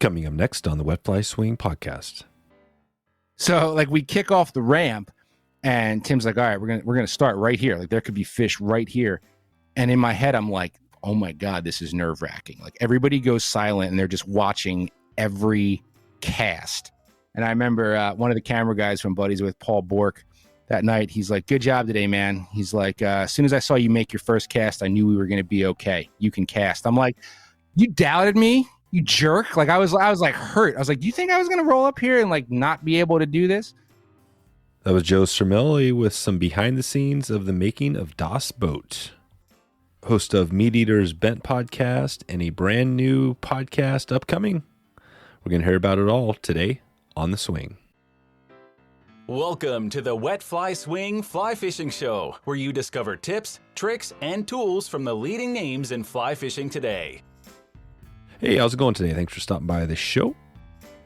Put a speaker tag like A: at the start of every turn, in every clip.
A: Coming up next on the Wet Fly Swing podcast.
B: So like we kick off the ramp and Tim's like, all right, we're gonna start right here. Like there could be fish right here. And in my head, I'm like, oh my God, this is nerve wracking. Like everybody goes silent and they're just watching every cast. And I remember one of the camera guys from Buddies with Paul Bork that night, he's like, good job today, man. He's like, as soon as I saw you make your first cast, I knew we were going to be okay. You can cast. I'm like, you doubted me, you jerk. Like I was like hurt. I was like, you think I was going to roll up here and like not be able to do this?
A: That was Joe Cermele with some behind the scenes of the making of Das Boat. Host of Meat Eater's Bent podcast and a brand new podcast upcoming. We're going to hear about it all today on The Swing.
C: Welcome to the Wet Fly Swing Fly Fishing Show, where you discover tips, tricks, and tools from the leading names in fly fishing today.
A: Hey, how's it going today? Thanks for stopping by the show.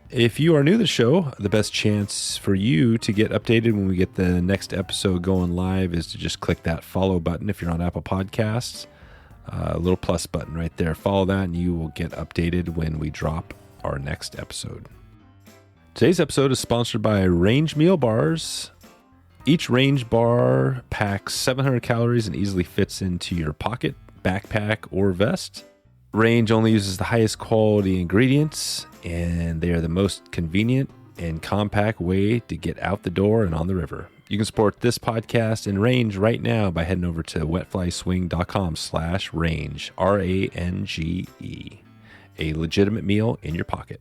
A: If you are new to the show, the best chance for you to get updated when we get the next episode going live is to just click that follow button if you're on Apple Podcasts. A little plus button right there. Follow that and you will get updated when we drop our next episode. Today's episode is sponsored by Range Meal Bars. Each Range bar packs 700 calories and easily fits into your pocket, backpack, or vest. Range only uses the highest quality ingredients, and they are the most convenient and compact way to get out the door and on the river. You can support this podcast and Range right now by heading over to wetflyswing.com/range, RANGE, a legitimate meal in your pocket.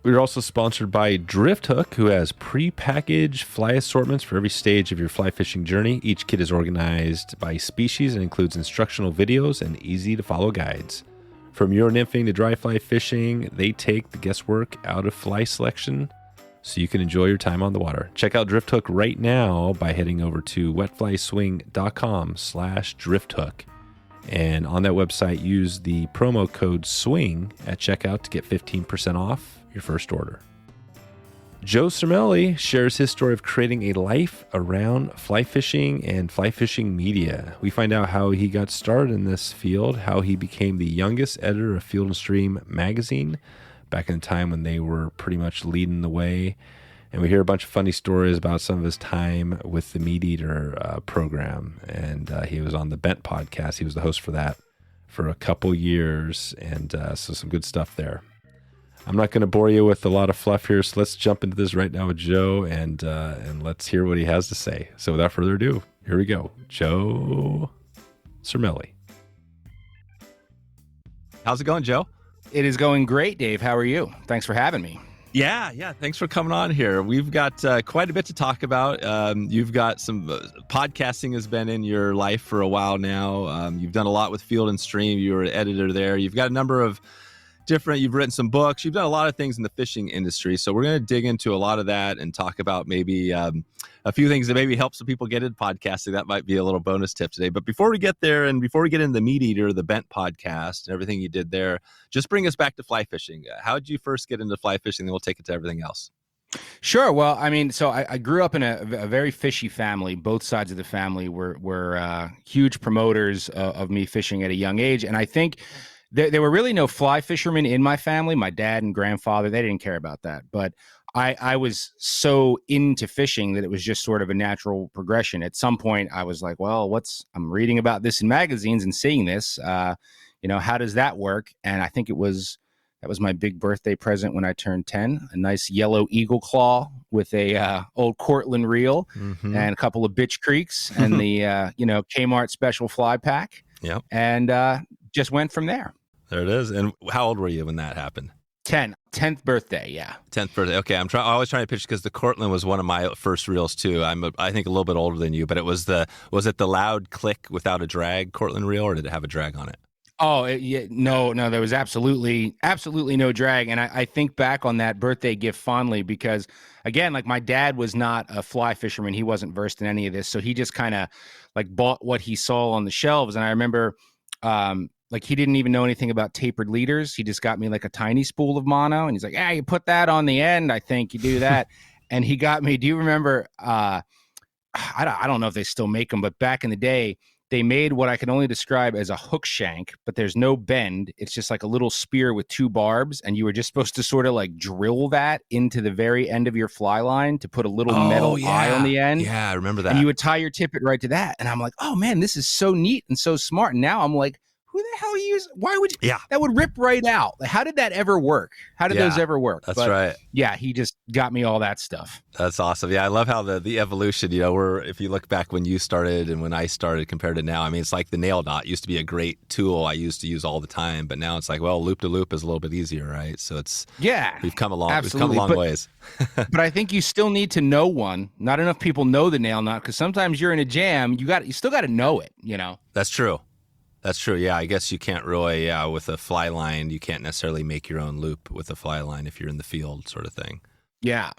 A: We're also sponsored by Drifthook, who has pre-packaged fly assortments for every stage of your fly fishing journey. Each kit is organized by species and includes instructional videos and easy-to-follow guides. From Euro nymphing to dry fly fishing, they take the guesswork out of fly selection so you can enjoy your time on the water. Check out Drifthook right now by heading over to wetflyswing.com/drifthook. And on that website, use the promo code SWING at checkout to get 15% off your first order. Joe Cermele shares his story of creating a life around fly fishing and fly fishing media. We find out how he got started in this field, how he became the youngest editor of Field and Stream magazine back in the time when they were pretty much leading the way. And we hear a bunch of funny stories about some of his time with the Meat Eater program. And he was on the Bent podcast. He was the host for that for a couple years. And so some good stuff there. I'm not going to bore you with a lot of fluff here, so let's jump into this right now with Joe, and let's hear what he has to say. So without further ado, here we go. Joe Cermele.
D: How's it going, Joe?
B: It is going great, Dave. How are you? Thanks for having me.
D: Yeah. Thanks for coming on here. We've got quite a bit to talk about. You've got some podcasting has been in your life for a while now. You've done a lot with Field and Stream. You were an editor there. You've got a number of you've written some books. You've done a lot of things in the fishing industry. So we're going to dig into a lot of that and talk about maybe a few things that maybe help some people get into podcasting. That might be a little bonus tip today. But before we get there and before we get into the Meat Eater, the Bent podcast and everything you did there, just bring us back to fly fishing. How did you first get into fly fishing? Then we'll take it to everything else.
B: Sure. Well, I mean, so I grew up in a very fishy family. Both sides of the family were huge promoters of me fishing at a young age. And I think there were really no fly fishermen in my family. My dad and grandfather, they didn't care about that. But I was so into fishing that it was just sort of a natural progression. At some point, I was like, well, I'm reading about this in magazines and seeing this. How does that work? And I think that was my big birthday present when I turned 10, a nice yellow eagle claw with a old Cortland reel and a couple of bitch creeks and the, Kmart special fly pack.
D: Yep.
B: And just went from there.
D: There it is. And how old were you when that happened?
B: 10th birthday. Yeah.
D: 10th birthday. Okay. I always trying to picture because the Cortland was one of my first reels too. I think a little bit older than you, but was it the loud click without a drag Cortland reel, or did it have a drag on it?
B: Oh, no, there was absolutely no drag. And I think back on that birthday gift fondly because, again, like my dad was not a fly fisherman. He wasn't versed in any of this. So he just kind of like bought what he saw on the shelves. And I remember like he didn't even know anything about tapered leaders. He just got me like a tiny spool of mono. And he's like, you put that on the end. I think you do that. And he got me, do you remember, I don't know if they still make them, but back in the day, they made what I can only describe as a hook shank, but there's no bend. It's just like a little spear with 2 barbs, and you were just supposed to sort of like drill that into the very end of your fly line to put a little metal eye on the end.
D: Yeah, I remember that.
B: And you would tie your tippet right to that. And I'm like, oh man, this is so neat and so smart. And now I'm like, who the hell why would you?
D: Yeah.
B: That would rip right out. Like, how did that ever work? How did those ever work?
D: That's right.
B: Yeah, he just got me all that stuff.
D: That's awesome. Yeah, I love how the evolution, if you look back when you started and when I started compared to now, I mean, it's like the nail knot used to be a great tool I used to use all the time, but now it's like, well, loop to loop is a little bit easier, right? So we've come a long ways.
B: But I think you still need to know one. Not enough people know the nail knot, because sometimes you're in a jam, you still got to know it,
D: That's true. That's true. Yeah, I guess you can't really, with a fly line, you can't necessarily make your own loop with a fly line if you're in the field, sort of thing.
B: Yeah.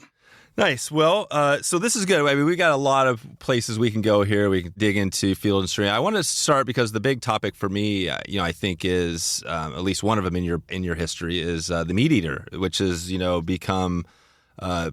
D: Nice. Well, so this is good. I mean, we got a lot of places we can go here. We can dig into field and stream. I want to start because the big topic for me, I think is at least one of them in your history is the Meat Eater, which has become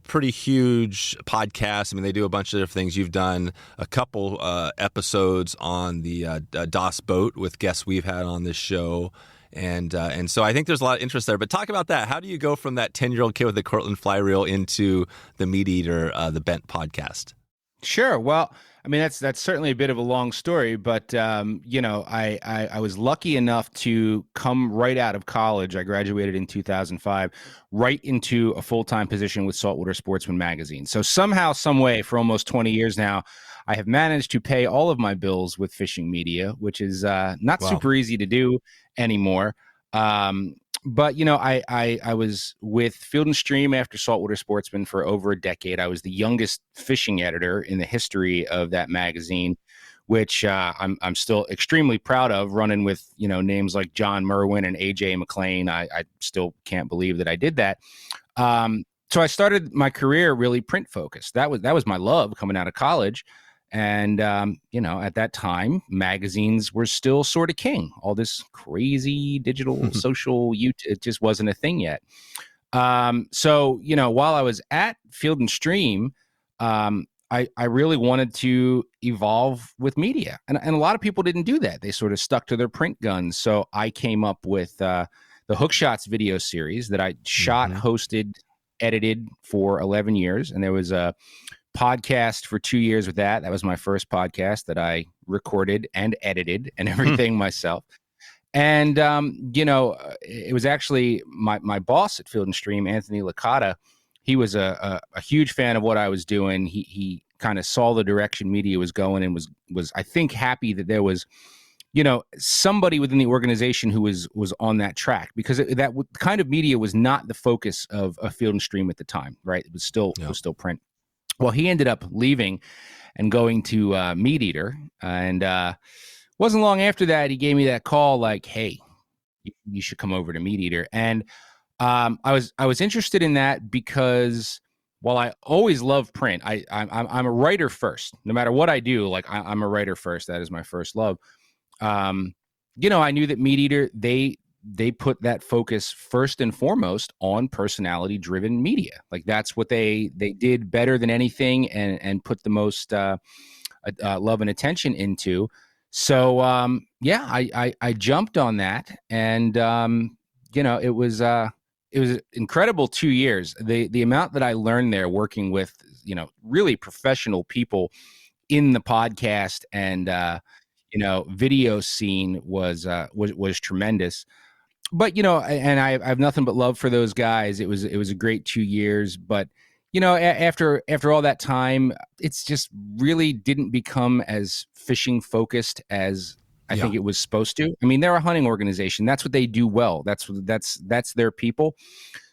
D: pretty huge podcast. I mean, they do a bunch of different things. You've done a couple episodes on the DOS boat with guests we've had on this show. And so I think there's a lot of interest there. But talk about that. How do you go from that 10-year-old kid with the Cortland fly reel into the Meat Eater, the Bent podcast?
B: Sure. Well, I mean, that's certainly a bit of a long story, but I was lucky enough to come right out of college. I graduated in 2005, right into a full-time position with Saltwater Sportsman Magazine. So somehow, some way, for almost 20 years now, I have managed to pay all of my bills with fishing media, which is not super easy to do anymore. But, I was with Field and Stream after Saltwater Sportsman for over a decade. I was the youngest fishing editor in the history of that magazine, which I'm still extremely proud of, running with, names like John Merwin and A.J. McLean. I still can't believe that I did that. So I started my career really print focused. That was my love coming out of college. And, at that time, magazines were still sort of king. All this crazy digital social, it just wasn't a thing yet. So, while I was at Field and Stream, I really wanted to evolve with media. And a lot of people didn't do that. They sort of stuck to their print guns. So I came up with the Hook Shots video series that I shot, hosted, edited for 11 years. And there was a podcast for 2 years with that. That was my first podcast that I recorded and edited and everything myself. And, it was actually my boss at Field and Stream, Anthony Licata. He was a huge fan of what I was doing. He kind of saw the direction media was going and was I think happy that there was, somebody within the organization who was on that track, because that kind of media was not the focus of Field and Stream at the time, right? It was still print. Well, he ended up leaving and going to Meat Eater, and wasn't long after that he gave me that call like, "Hey, you should come over to Meat Eater." And I was interested in that because while I always love print, I'm a writer first. No matter what I do, like I'm a writer first. That is my first love. I knew that Meat Eater they put that focus first and foremost on personality driven media. Like that's what they did better than anything and put the most love and attention into. So I jumped on that, and it was incredible 2 years. The amount that I learned there working with really professional people in the podcast and video scene was tremendous. But, and I have nothing but love for those guys. It was a great 2 years. But, after all that time, it's just really didn't become as fishing focused as I think it was supposed to. I mean, they're a hunting organization. That's what they do well. That's their people.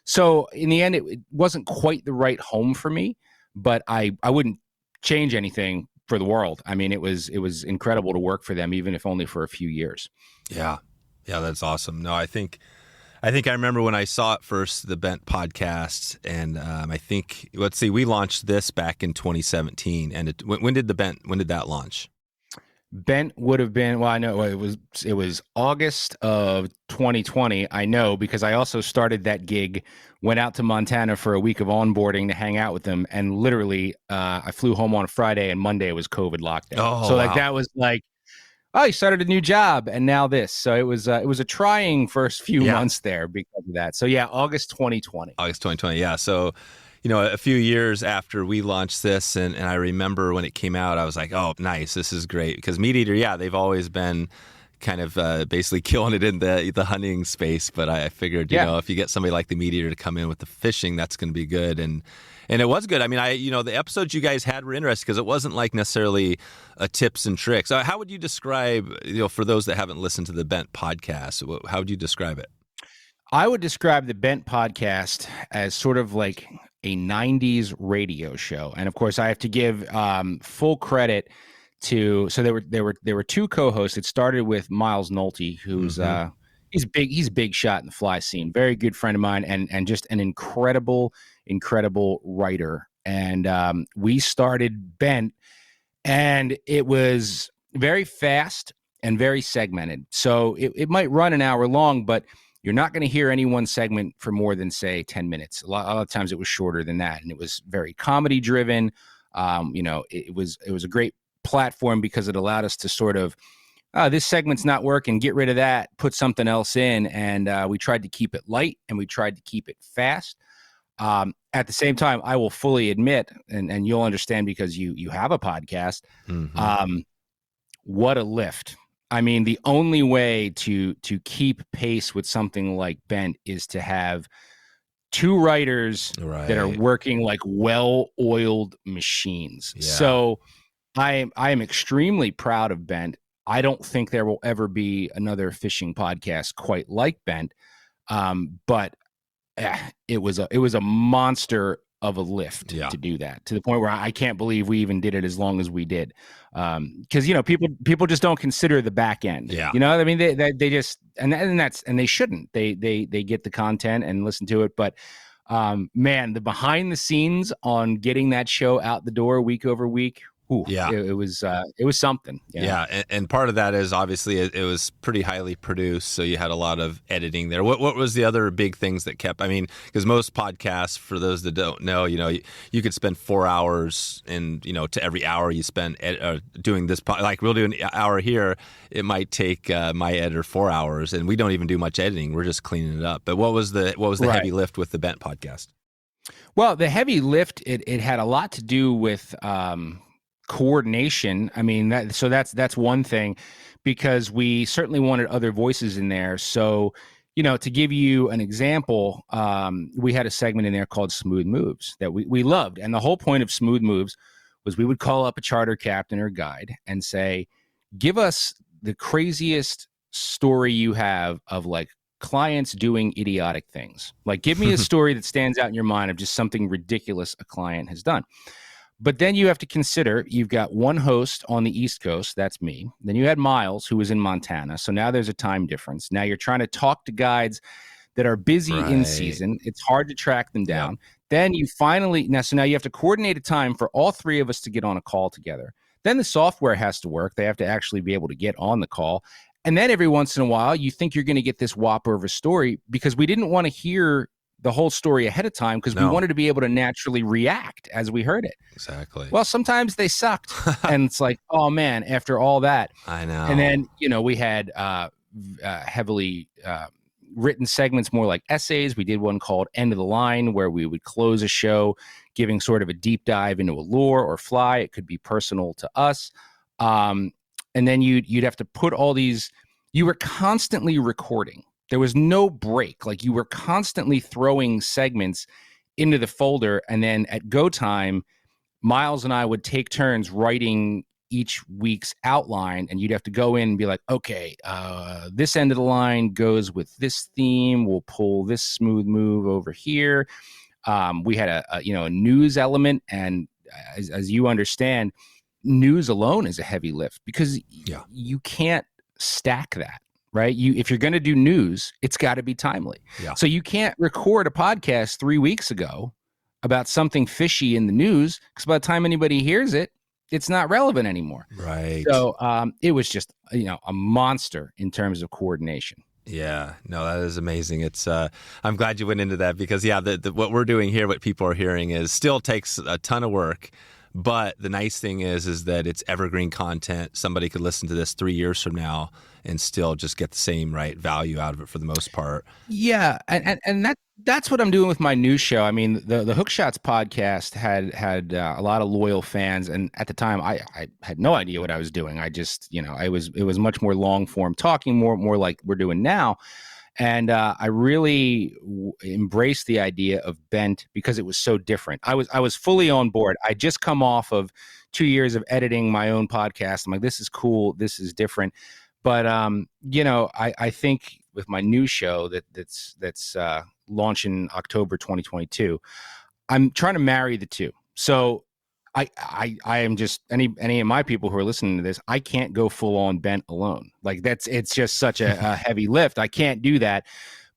B: So in the end, it wasn't quite the right home for me, but I wouldn't change anything for the world. I mean, it was incredible to work for them, even if only for a few years.
D: Yeah. Yeah, that's awesome. No, I think I remember when I saw it first, the Bent podcast, and I think, we launched this back in 2017. And when did that launch?
B: Bent would have been, well, I know it was August of 2020. I know because I also started that gig, went out to Montana for a week of onboarding to hang out with them. And literally I flew home on Friday and Monday was COVID lockdown.
D: Oh,
B: so
D: wow.
B: that was like, oh, he started a new job and now this. So it was a trying first few months there because of that. So yeah, August 2020.
D: August 2020. Yeah. So, you know, a few years after we launched this, and I remember when it came out, I was like, oh, nice. This is great. Because Meat Eater, yeah, they've always been kind of basically killing it in the hunting space. But I figured, you know, if you get somebody like the Meat Eater to come in with the fishing, that's going to be good. And it was good. I mean, the episodes you guys had were interesting because it wasn't like necessarily tips and tricks. How would you describe, for those that haven't listened to the Bent podcast, how would you describe it?
B: I would describe the Bent podcast as sort of like a 90s radio show. And of course, I have to give full credit to, so there were two co-hosts. It started with Miles Nolte, who's he's a big shot in the fly scene, very good friend of mine, and just an incredible writer. And we started Bent, and it was very fast and very segmented. So it might run an hour long, but you're not going to hear any one segment for more than, say, 10 minutes. A lot of times it was shorter than that, and it was very comedy driven. It was a great platform because it allowed us to sort of, this segment's not working, get rid of that, put something else in. And we tried to keep it light and we tried to keep it fast. At the same time, I will fully admit, and you'll understand because you have a podcast, what a lift. I mean, the only way to keep pace with something like Bent is to have two writers that are working like well-oiled machines. Yeah. So I am extremely proud of Bent. I don't think there will ever be another fishing podcast quite like Bent, but it was a monster of a lift to do that, to the point where I can't believe we even did it as long as we did. Because people just don't consider the back end. Yeah. I mean, they just and they shouldn't. They get the content and listen to it, but man, the behind the scenes on getting that show out the door week over week. It was something.
D: Yeah, and part of that is obviously it was pretty highly produced, so you had a lot of editing there. What was the other big things that kept? I mean, because most podcasts, for those that don't know, you could spend 4 hours, and to every hour you spend doing this. Like we'll do an hour here, it might take my editor 4 hours, and we don't even do much editing. We're just cleaning it up. But what was the heavy lift with the Bent podcast?
B: Well, the heavy lift it had a lot to do with coordination. I mean, that's one thing, because we certainly wanted other voices in there. So, to give you an example, we had a segment in there called Smooth Moves that we loved. And the whole point of Smooth Moves was we would call up a charter captain or guide and say, give us the craziest story you have of like clients doing idiotic things. Like, give me a story that stands out in your mind of just something ridiculous a client has done. But then you have to consider, you've got one host on the East Coast, that's me. Then you had Miles, who was in Montana. So now there's a time difference. Now you're trying to talk to guides that are busy in season. It's hard to track them down. Then you finally, now you have to coordinate a time for all three of us to get on a call together. Then the software has to work. They have to actually be able to get on the call. And then every once in a while, you think you're going to get this whopper of a story, because we didn't want to hear the whole story ahead of time, because we wanted to be able to naturally react as we heard it.
D: Exactly.
B: Well, sometimes they sucked. And it's like, oh man, after all that.
D: I know.
B: And then, we had heavily written segments, more like essays. We did one called End of the Line, where we would close a show giving sort of a deep dive into a lure or fly. It could be personal to us. And then you'd have to put all these, you were constantly recording. There was no break. Like, you were constantly throwing segments into the folder. And then at go time, Miles and I would take turns writing each week's outline. And you'd have to go in and be like, okay, this end of the line goes with this theme. We'll pull this smooth move over here. We had a news element. And as you understand, news alone is a heavy lift, because you can't stack that. Right? If you're going to do news, it's got to be timely. Yeah. So you can't record a podcast 3 weeks ago about something fishy in the news, because by the time anybody hears it, it's not relevant anymore.
D: Right.
B: So it was just, a monster in terms of coordination.
D: Yeah, no, that is amazing. It's I'm glad you went into that, because what we're doing here, what people are hearing, is still takes a ton of work. But the nice thing is that it's evergreen content. Somebody could listen to this 3 years from now and still just get the same value out of it for the most part.
B: Yeah, and that's what I'm doing with my new show. I mean, the Hook Shots podcast had a lot of loyal fans, and at the time, I had no idea what I was doing. I just, it was much more long form talking, more like we're doing now. And I really embraced the idea of bent because it was so different. I was fully on board. I just come off of 2 years of editing my own podcast. I'm like, this is cool. This is different. But I think with my new show that's launching October 2022, I'm trying to marry the two. So I am just any of my people who are listening to this, I can't go full on bent alone. Like it's just such a heavy lift. I can't do that.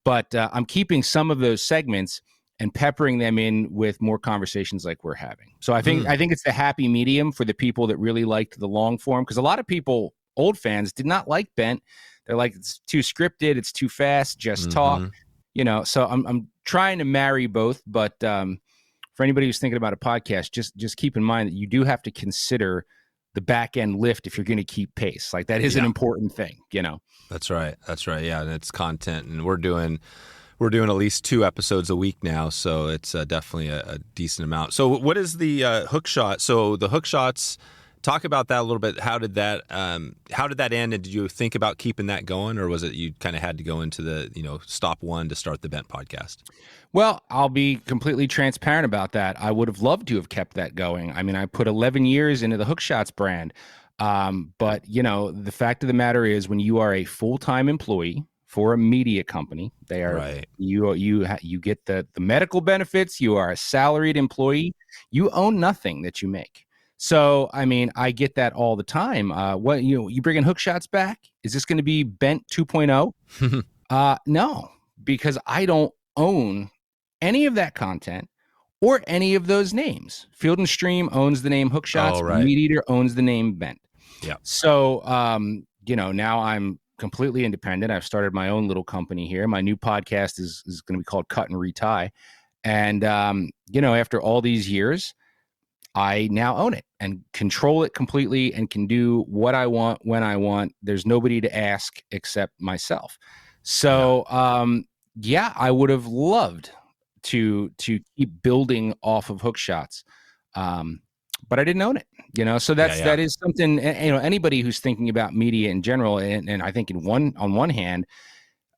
B: But I'm keeping some of those segments and peppering them in with more conversations like we're having. So I think it's the happy medium for the people that really liked the long form, because a lot of people, old fans, did not like bent. They're like, it's too scripted, it's too fast, just talk. So I'm trying to marry both, but for anybody who's thinking about a podcast, just keep in mind that you do have to consider the back end lift if you're going to keep pace. Like that is an important thing,
D: That's right. Yeah. And it's content, and we're doing at least 2 episodes a week now. So it's definitely a decent amount. So what is the hook shot? So the hook shots, talk about that a little bit. How did that end? And did you think about keeping that going, or was it you kind of had to go into the, stop one to start the Bent podcast?
B: Well, I'll be completely transparent about that. I would have loved to have kept that going. I mean, I put 11 years into the Hook Shots brand. But the fact of the matter is, when you are a full-time employee for a media company, they are right. You get the medical benefits. You are a salaried employee. You own nothing that you make. So, I mean, I get that all the time. You bringing Hook Shots back? Is this going to be Bent 2.0? No, because I don't own any of that content or any of those names. Field and Stream owns the name Hook Shots. Right. Meat Eater owns the name Bent. Yeah. So, now I'm completely independent. I've started my own little company here. My new podcast is going to be called Cut and Retie. And, after all these years, I now own it and control it completely and can do what I want when I want. There's nobody to ask except myself. So, I would have loved to keep building off of Hook Shots. But I didn't own it, so that is something, anybody who's thinking about media in general. And I think on one hand,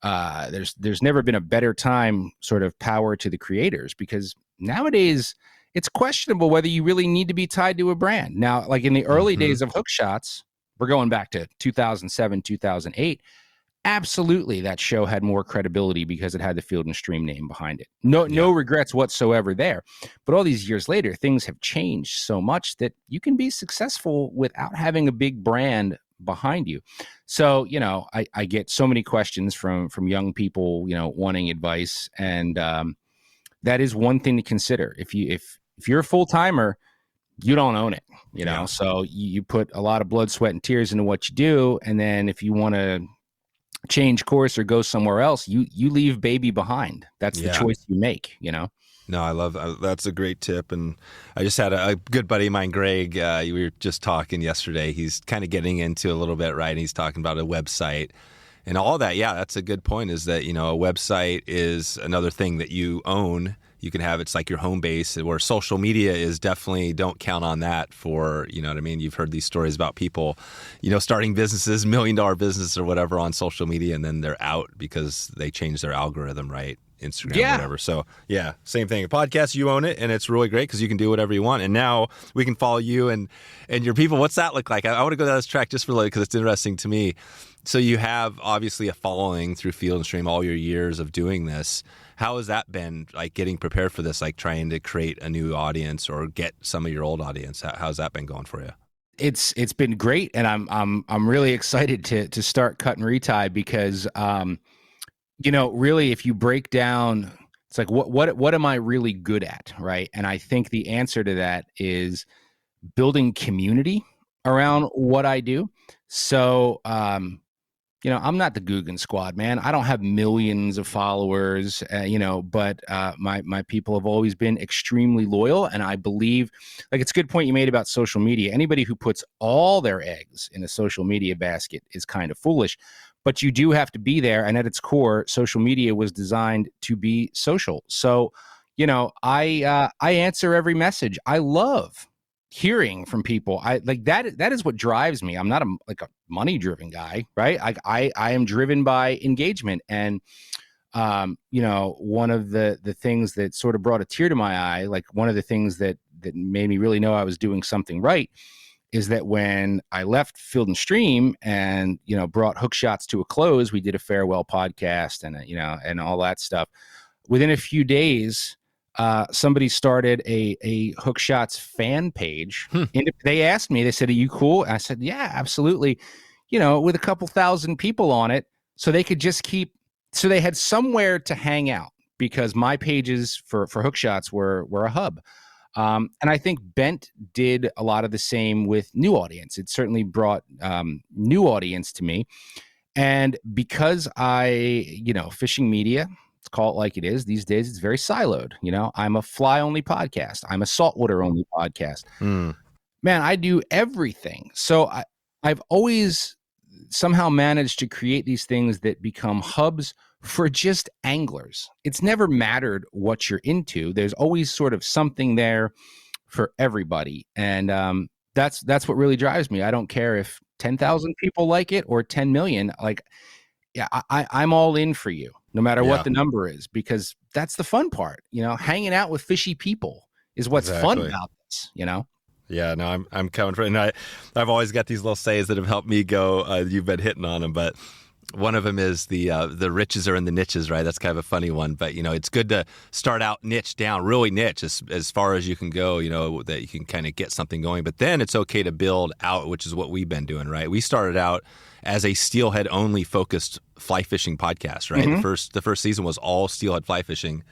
B: there's never been a better time, sort of power to the creators, because nowadays it's questionable whether you really need to be tied to a brand. Now, like in the early days of Hook Shots, we're going back to 2007, 2008. Absolutely, that show had more credibility because it had the Field and Stream name behind it. No regrets whatsoever there. But all these years later, things have changed so much that you can be successful without having a big brand behind you. So, I get so many questions from young people, wanting advice, and that is one thing to consider. If you're a full timer, you don't own it, So you put a lot of blood, sweat, and tears into what you do, and then if you want to change course or go somewhere else, you leave baby behind. That's the choice you make,
D: No, I love that's a great tip. And I just had a good buddy of mine, Greg. We were just talking yesterday. He's kind of getting into a little bit, right? And he's talking about a website and all that. Yeah, that's a good point, is that, a website is another thing that you own. You can have, it's like your home base, where social media is definitely, don't count on that for, you know what I mean? You've heard these stories about people, starting businesses, $1 million business or whatever on social media, and then they're out because they changed their algorithm, right? Instagram, whatever. So yeah, same thing. A podcast, you own it, and it's really great because you can do whatever you want. And now we can follow you and your people. What's that look like? I want to go down this track just for because it's interesting to me. So you have obviously a following through Field and Stream, all your years of doing this. How has that been, like, getting prepared for this, like trying to create a new audience or get some of your old audience? How's that been going for you?
B: It's been great, and I'm really excited to start Cut and Retie because really, if you break down, it's like what am I really good at, right? And I think the answer to that is building community around what I do. So I'm not the Guggen Squad, man. I don't have millions of followers, but my people have always been extremely loyal. And I believe, like, it's a good point you made about social media. Anybody who puts all their eggs in a social media basket is kind of foolish, but you do have to be there. And at its core, social media was designed to be social. So, I answer every message. I love hearing from people. I like that. That is what drives me. I'm not a money driven guy, right? I am driven by engagement. And, one of the things that sort of brought a tear to my eye, like one of the things that made me really know I was doing something right, is that when I left Field and Stream and, brought Hook Shots to a close, we did a farewell podcast and, and all that stuff. Within a few days, somebody started a Hook Shots fan page. And they asked me, they said, "Are you cool?" And I said, "Yeah, absolutely." With a couple thousand people on it, so they could just so they had somewhere to hang out, because my pages for Hook Shots were a hub. And I think Bent did a lot of the same with New Audience. It certainly brought new audience to me. And because fishing media, let's call it like it is these days, it's very siloed. I'm a fly only podcast. I'm a saltwater only podcast. Man, I do everything. So I've always somehow managed to create these things that become hubs for just anglers. It's never mattered what you're into. There's always sort of something there for everybody. And that's what really drives me. I don't care if 10,000 people like it or 10 million. Like, yeah, I'm all in for you, no matter what the number is, because that's the fun part. Hanging out with fishy people is what's fun about this,
D: Yeah, no, I'm coming from, and I've always got these little sayings that have helped me go. You've been hitting on them, but one of them is the riches are in the niches, right? That's kind of a funny one, but it's good to start out niche down, really niche as far as you can go. That you can kind of get something going, but then it's okay to build out, which is what we've been doing, right? We started out as a steelhead only focused fly fishing podcast, right? Mm-hmm. The first season was all steelhead fly fishing.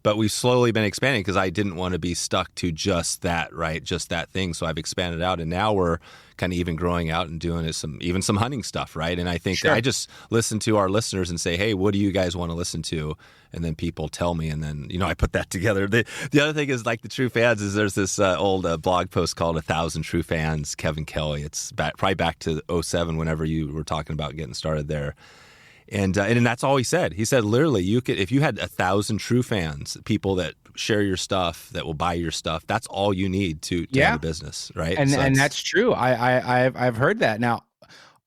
D: But we've slowly been expanding because I didn't want to be stuck to just that, right? Just that thing. So I've expanded out, and now we're kind of even growing out and doing some hunting stuff, right? And I think I just listen to our listeners and say, "Hey, what do you guys want to listen to?" And then people tell me, and then I put that together. The other thing is, like, the true fans is there's this old blog post called 1,000 True Fans, Kevin Kelly. It's probably back to 2007, whenever you were talking about getting started there. And that's all he said. He said, literally, you could, if you had 1,000 true fans, people that share your stuff, that will buy your stuff, that's all you need to have a business, right?
B: And that's true. I've heard that. Now,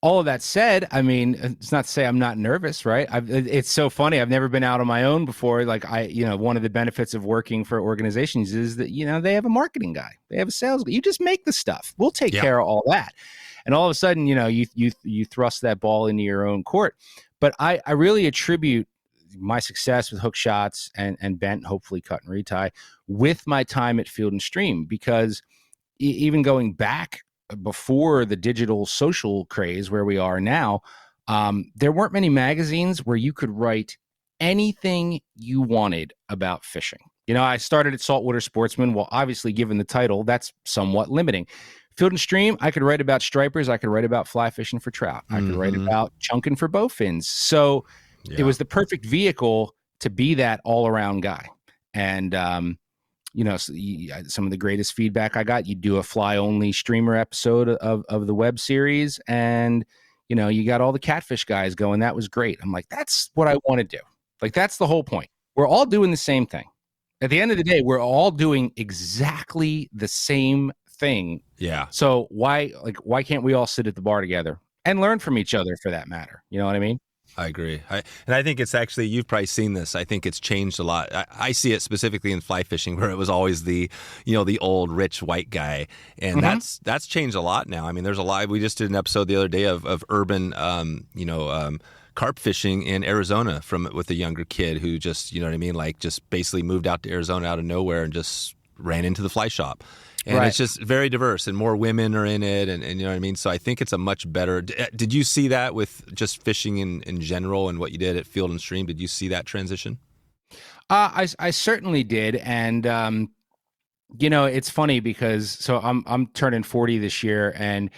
B: all of that said, I mean, it's not to say I'm not nervous, right? It's so funny. I've never been out on my own before. Like, one of the benefits of working for organizations is that they have a marketing guy, they have a sales guy. You just make the stuff. We'll take care of all that. And all of a sudden, you thrust that ball into your own court. But I really attribute my success with Hook Shots and Bent, hopefully Cut and Retie, with my time at Field and Stream, because even going back before the digital social craze where we are now, there weren't many magazines where you could write anything you wanted about fishing. I started at Saltwater Sportsman. Well, obviously, given the title, that's somewhat limiting. Field and Stream, I could write about stripers. I could write about fly fishing for trout. I could write about chunking for bowfins. So it was the perfect vehicle to be that all-around guy. And, some of the greatest feedback I got, you do a fly-only streamer episode of the web series, and, you got all the catfish guys going. That was great. I'm like, that's what I want to do. Like, that's the whole point. We're all doing the same thing. At the end of the day, we're all doing exactly the same thing.
D: Yeah.
B: So why can't we all sit at the bar together and learn from each other, for that matter? You know what I mean?
D: I agree. And I think it's actually, you've probably seen this. I think it's changed a lot. I see it specifically in fly fishing, where it was always the old rich white guy. And that's changed a lot now. I mean, there's a lot. We just did an episode the other day of urban, carp fishing in Arizona with a younger kid who just, like just basically moved out to Arizona out of nowhere and just ran into the fly shop. And it's just very diverse, and more women are in it, and you know what I mean? So I think it's a much better... Did you see that with just fishing in general and what you did at Field and Stream? Did you see that transition?
B: I certainly did. And, it's funny because I'm turning 40 this year, and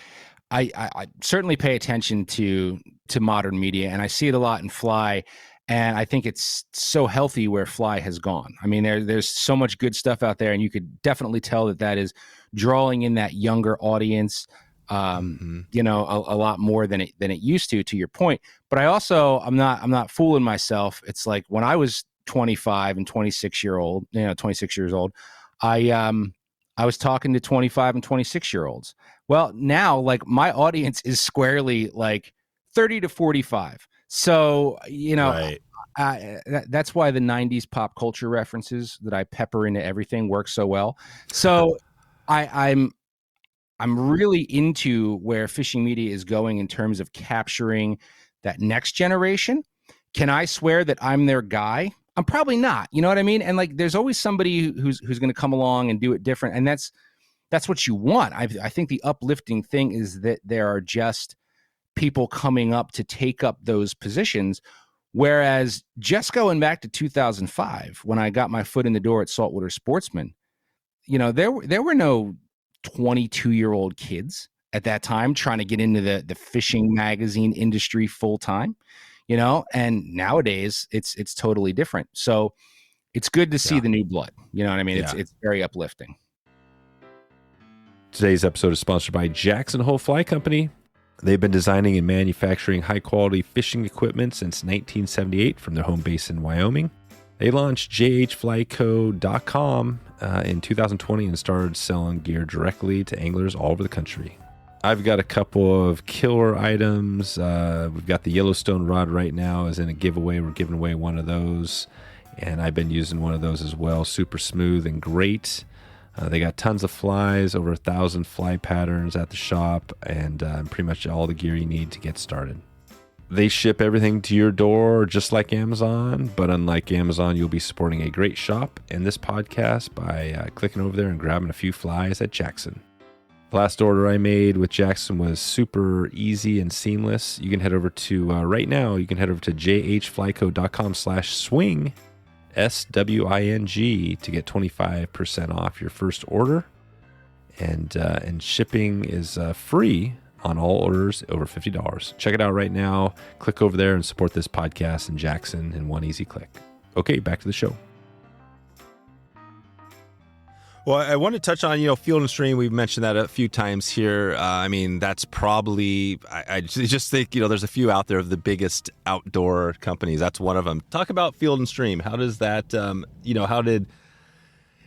B: I certainly pay attention to modern media, and I see it a lot in fly. And I think it's so healthy where fly has gone. I mean, there's so much good stuff out there, and you could definitely tell that is drawing in that younger audience, you know, a lot more than it used to your point. But I'm not fooling myself. It's like when I was 25 and 26 years old, I was talking to 25 and 26-year-olds. Well, now like my audience is squarely like 30 to 45. So, you know,
A: Right.
B: that's why the 90s pop culture references that I pepper into everything work so well. So I'm really into where fishing media is going in terms of capturing that next generation. Can I swear that I'm their guy? I'm probably not. You know what I mean? And like, there's always somebody who's going to come along and do it different. And that's what you want. I think the uplifting thing is that there are just people coming up to take up those positions. Whereas just going back to 2005, when I got my foot in the door at Saltwater Sportsman, you know, there were no 22-year-old kids at that time trying to get into the fishing magazine industry full time, you know, and nowadays it's totally different. So it's good to see the new blood. You know what I mean?
A: Yeah.
B: It's very uplifting.
A: Today's episode is sponsored by Jackson Hole Fly Company. They've been designing and manufacturing high-quality fishing equipment since 1978 from their home base in Wyoming. They launched jhflyco.com in 2020 and started selling gear directly to anglers all over the country. I've got a couple of killer items. We've got the Yellowstone rod right now is in a giveaway. We're giving away one of those, and I've been using one of those as well. Super smooth and great. They got tons of flies, over 1,000 fly patterns at the shop, and pretty much all the gear you need to get started. They ship everything to your door just like Amazon, but unlike Amazon, you'll be supporting a great shop and this podcast by clicking over there and grabbing a few flies at Jackson. The last order I made with Jackson was super easy and seamless. You can head over to, right now, you can head over to jhflyco.com/swing. SWING to get 25% off your first order, and shipping is free on all orders over $50. Check it out right now. Click over there and support this podcast in Jackson in one easy click. Okay, back to the show.
D: Well, I want to touch on, Field and Stream. We've mentioned that a few times here. I mean, that's probably, I just think, there's a few out there of the biggest outdoor companies. That's one of them. Talk about Field and Stream. How does that, how did,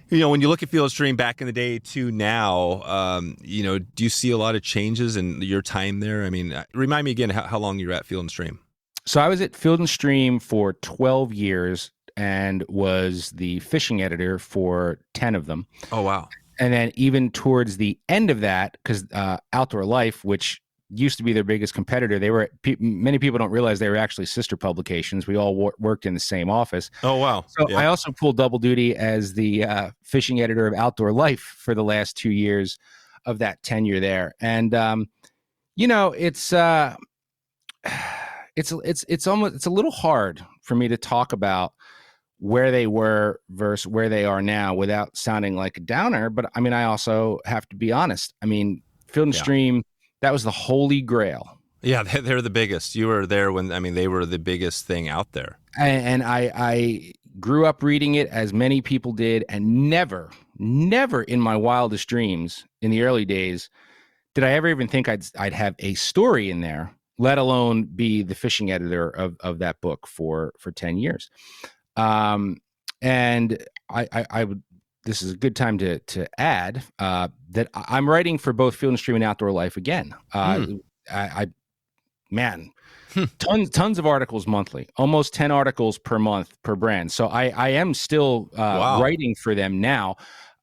D: when you look at Field and Stream back in the day to now, do you see a lot of changes in your time there? I mean, remind me again how long you were at Field and Stream.
B: So I was at Field and Stream for 12 years. And was the fishing editor for 10 of them.
D: Oh, wow.
B: And then even towards the end of that, because Outdoor Life, which used to be their biggest competitor, many people don't realize they were actually sister publications. We all worked in the same office.
D: Oh, wow.
B: So yeah. I also pulled double duty as the fishing editor of Outdoor Life for the last 2 years of that tenure there. And, it's almost, it's a little hard for me to talk about where they were versus where they are now without sounding like a downer. But I mean, I also have to be honest. I mean, Field and Stream, that was the holy grail.
D: Yeah, they're the biggest. You were there when, they were the biggest thing out there.
B: And I grew up reading it as many people did, and never in my wildest dreams in the early days did I ever even think I'd have a story in there, let alone be the fishing editor of that book for 10 years. And I would, this is a good time to add, that I'm writing for both Field and Stream and Outdoor Life again. Tons of articles monthly, almost 10 articles per month per brand. So I am still, writing for them now.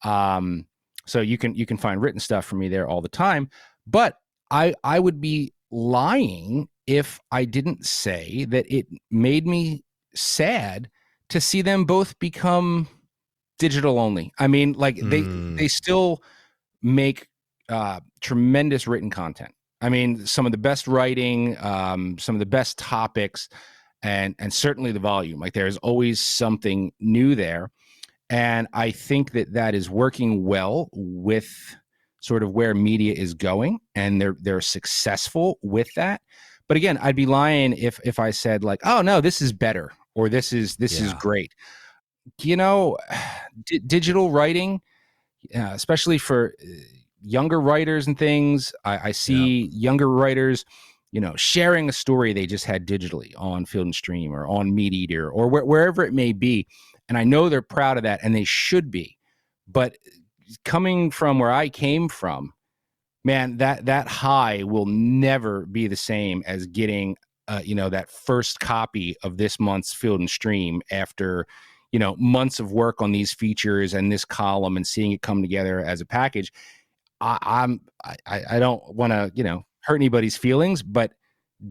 B: So you can find written stuff from me there all the time, but I would be lying if I didn't say that it made me sad to see them both become digital only. I mean, like they still make tremendous written content. I mean, some of the best writing, some of the best topics, and certainly the volume. Like there's always something new there. And I think that is working well with sort of where media is going, and they're successful with that. But again, I'd be lying if I said like, oh no, this is better, or this is great. Digital writing, especially for younger writers and things, I see younger writers, sharing a story they just had digitally on Field and Stream or on Meat Eater or wherever it may be. And I know they're proud of that, and they should be. But coming from where I came from, man, that high will never be the same as getting, that first copy of this month's Field and Stream after, months of work on these features and this column and seeing it come together as a package. I don't want to, hurt anybody's feelings, but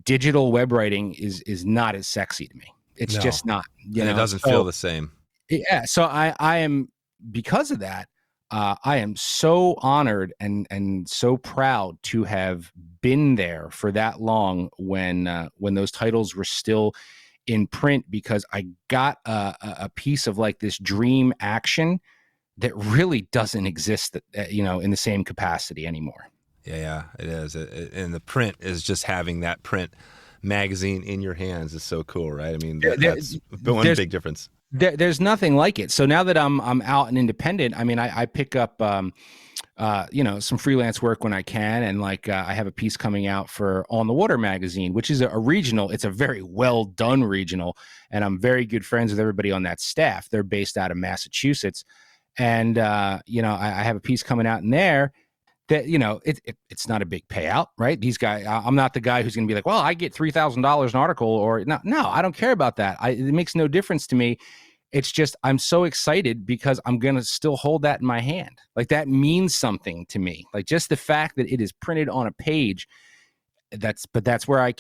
B: digital web writing is not as sexy to me. It's just not,
D: it doesn't feel the same.
B: Yeah. So I am, because of that, I am so honored and so proud to have been there for that long when those titles were still in print, because I got a piece of like this dream action that really doesn't exist, in the same capacity anymore.
D: Yeah, it is. And the print is just having that print magazine in your hands is so cool, right? I mean, that's one big difference.
B: There's nothing like it. So now that I'm out and independent, I mean, I pick up, some freelance work when I can. And I have a piece coming out for On the Water magazine, which is a regional. It's a very well done regional. And I'm very good friends with everybody on that staff. They're based out of Massachusetts. And, I have a piece coming out in there that, it's not a big payout, right? These guys, I'm not the guy who's going to be like, well, I get $3,000 an article, or no, I don't care about that. It makes no difference to me. It's just, I'm so excited because I'm going to still hold that in my hand. Like, that means something to me. Like, just the fact that it is printed on a page, that's where I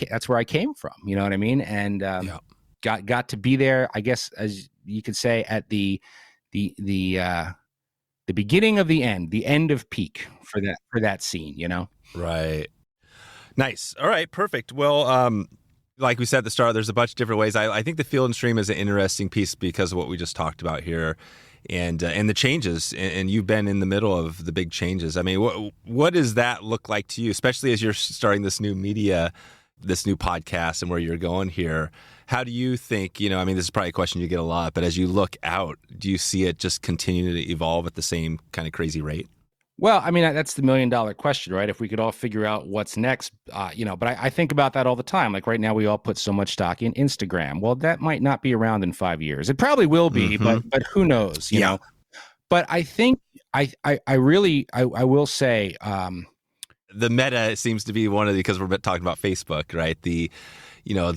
B: came from. You know what I mean? And, got to be there, I guess, as you could say, at the beginning of the end of peak for that scene,
D: Right. Nice. All right. Perfect. Well, like we said at the start, there's a bunch of different ways. I think the Field and Stream is an interesting piece because of what we just talked about here, and the changes. And you've been in the middle of the big changes. I mean, what does that look like to you, especially as you're starting this new media, this new podcast, and where you're going here? How do you think, this is probably a question you get a lot, but as you look out, do you see it just continue to evolve at the same kind of crazy rate?
B: Well, I mean, that's the $1 million question, right? If we could all figure out what's next, but I think about that all the time. Like right now, we all put so much stock in Instagram. Well, that might not be around in 5 years. It probably will be, but who knows, you know? But I think I will say,
D: the meta seems to be one of the, because we're talking about Facebook, right? The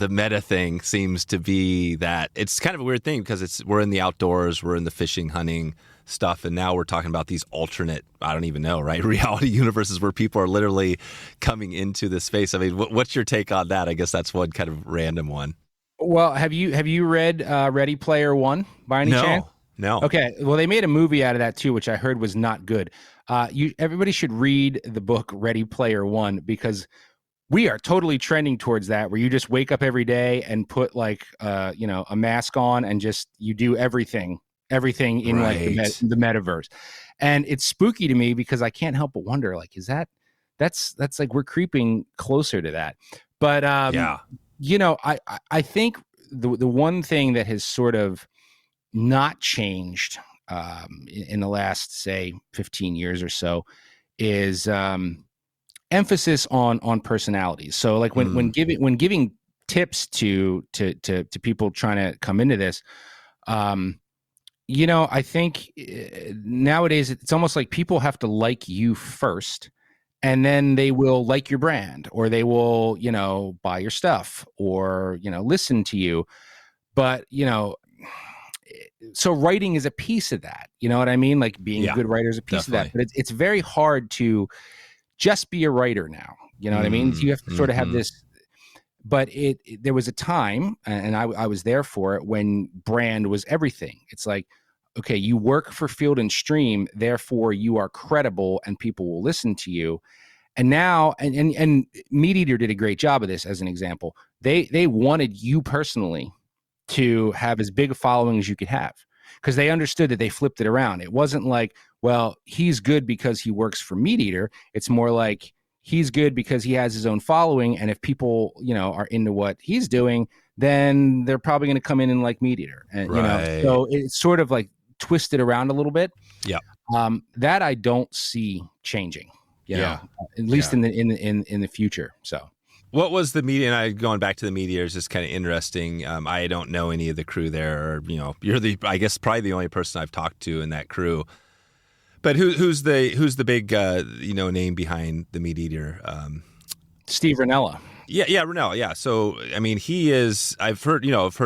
D: meta thing seems to be that it's kind of a weird thing because we're in the outdoors, we're in the fishing, hunting stuff, and now we're talking about these alternate, I don't even know, right? Reality universes where people are literally coming into this space. I mean, what's your take on that? I guess that's one kind of random one.
B: Well, have you read Ready Player One by any chance?
D: No.
B: Okay. Well, they made a movie out of that too, which I heard was not good. Everybody should read the book Ready Player One, because we are totally trending towards that, where you just wake up every day and put a mask on and just you do everything in the metaverse. And it's spooky to me because I can't help but wonder, that's like we're creeping closer to that. But I think the one thing that has sort of not changed in the last, say, 15 years or so is emphasis on personalities. So like when giving tips to people trying to come into this, I think nowadays it's almost like people have to like you first, and then they will like your brand, or they will, buy your stuff, or, listen to you. But, so writing is a piece of that. You know what I mean? Like being a good writer is a piece of that. But it's very hard to just be a writer now. You know what I mean? So you have to sort of have this. But there was a time, and I was there for it, when brand was everything. It's like, okay, you work for Field and Stream, therefore you are credible and people will listen to you. And now, and Meat Eater did a great job of this as an example. They wanted you personally to have as big a following as you could have, because they understood that they flipped it around. It wasn't like, well, he's good because he works for Meat Eater. It's more like he's good because he has his own following. And if people, are into what he's doing, then they're probably going to come in and like Meat Eater. And, so it's sort of like twisted around a little bit.
D: Yeah.
B: That I don't see changing, at least in the future. So.
D: What was the media? And going back to the media is just kind of interesting. I don't know any of the crew there. Or, you're I guess probably the only person I've talked to in that crew. But who's the big name behind the Meat Eater?
B: Steve Ranella.
D: Yeah, Ranella. Yeah. So I mean, he is. I've heard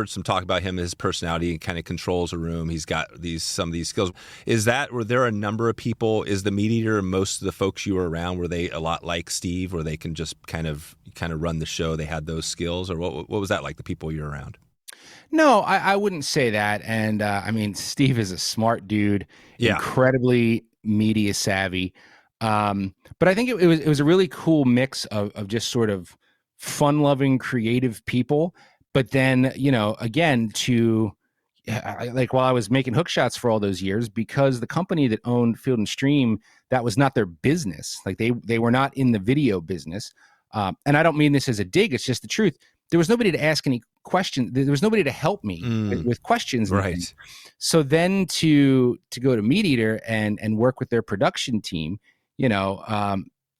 D: some talk about him. His personality kind of controls a room. He's got some of these skills. Were there a number of people? Is the Meat Eater, most of the folks you were around, were they a lot like Steve, where they can just kind of run the show? They had those skills, or what was that like? The people you're around?
B: No, I wouldn't say that. And I mean, Steve is a smart dude, incredibly media savvy. But I think it was a really cool mix of just sort of fun-loving, creative people. But then, again, like while I was making hook shots for all those years, because the company that owned Field and Stream, that was not their business. Like they were not in the video business. And I don't mean this as a dig. It's just the truth. There was nobody to ask any questions. There was nobody to help me with questions.
D: Right.
B: So then to go to Meat Eater and work with their production team,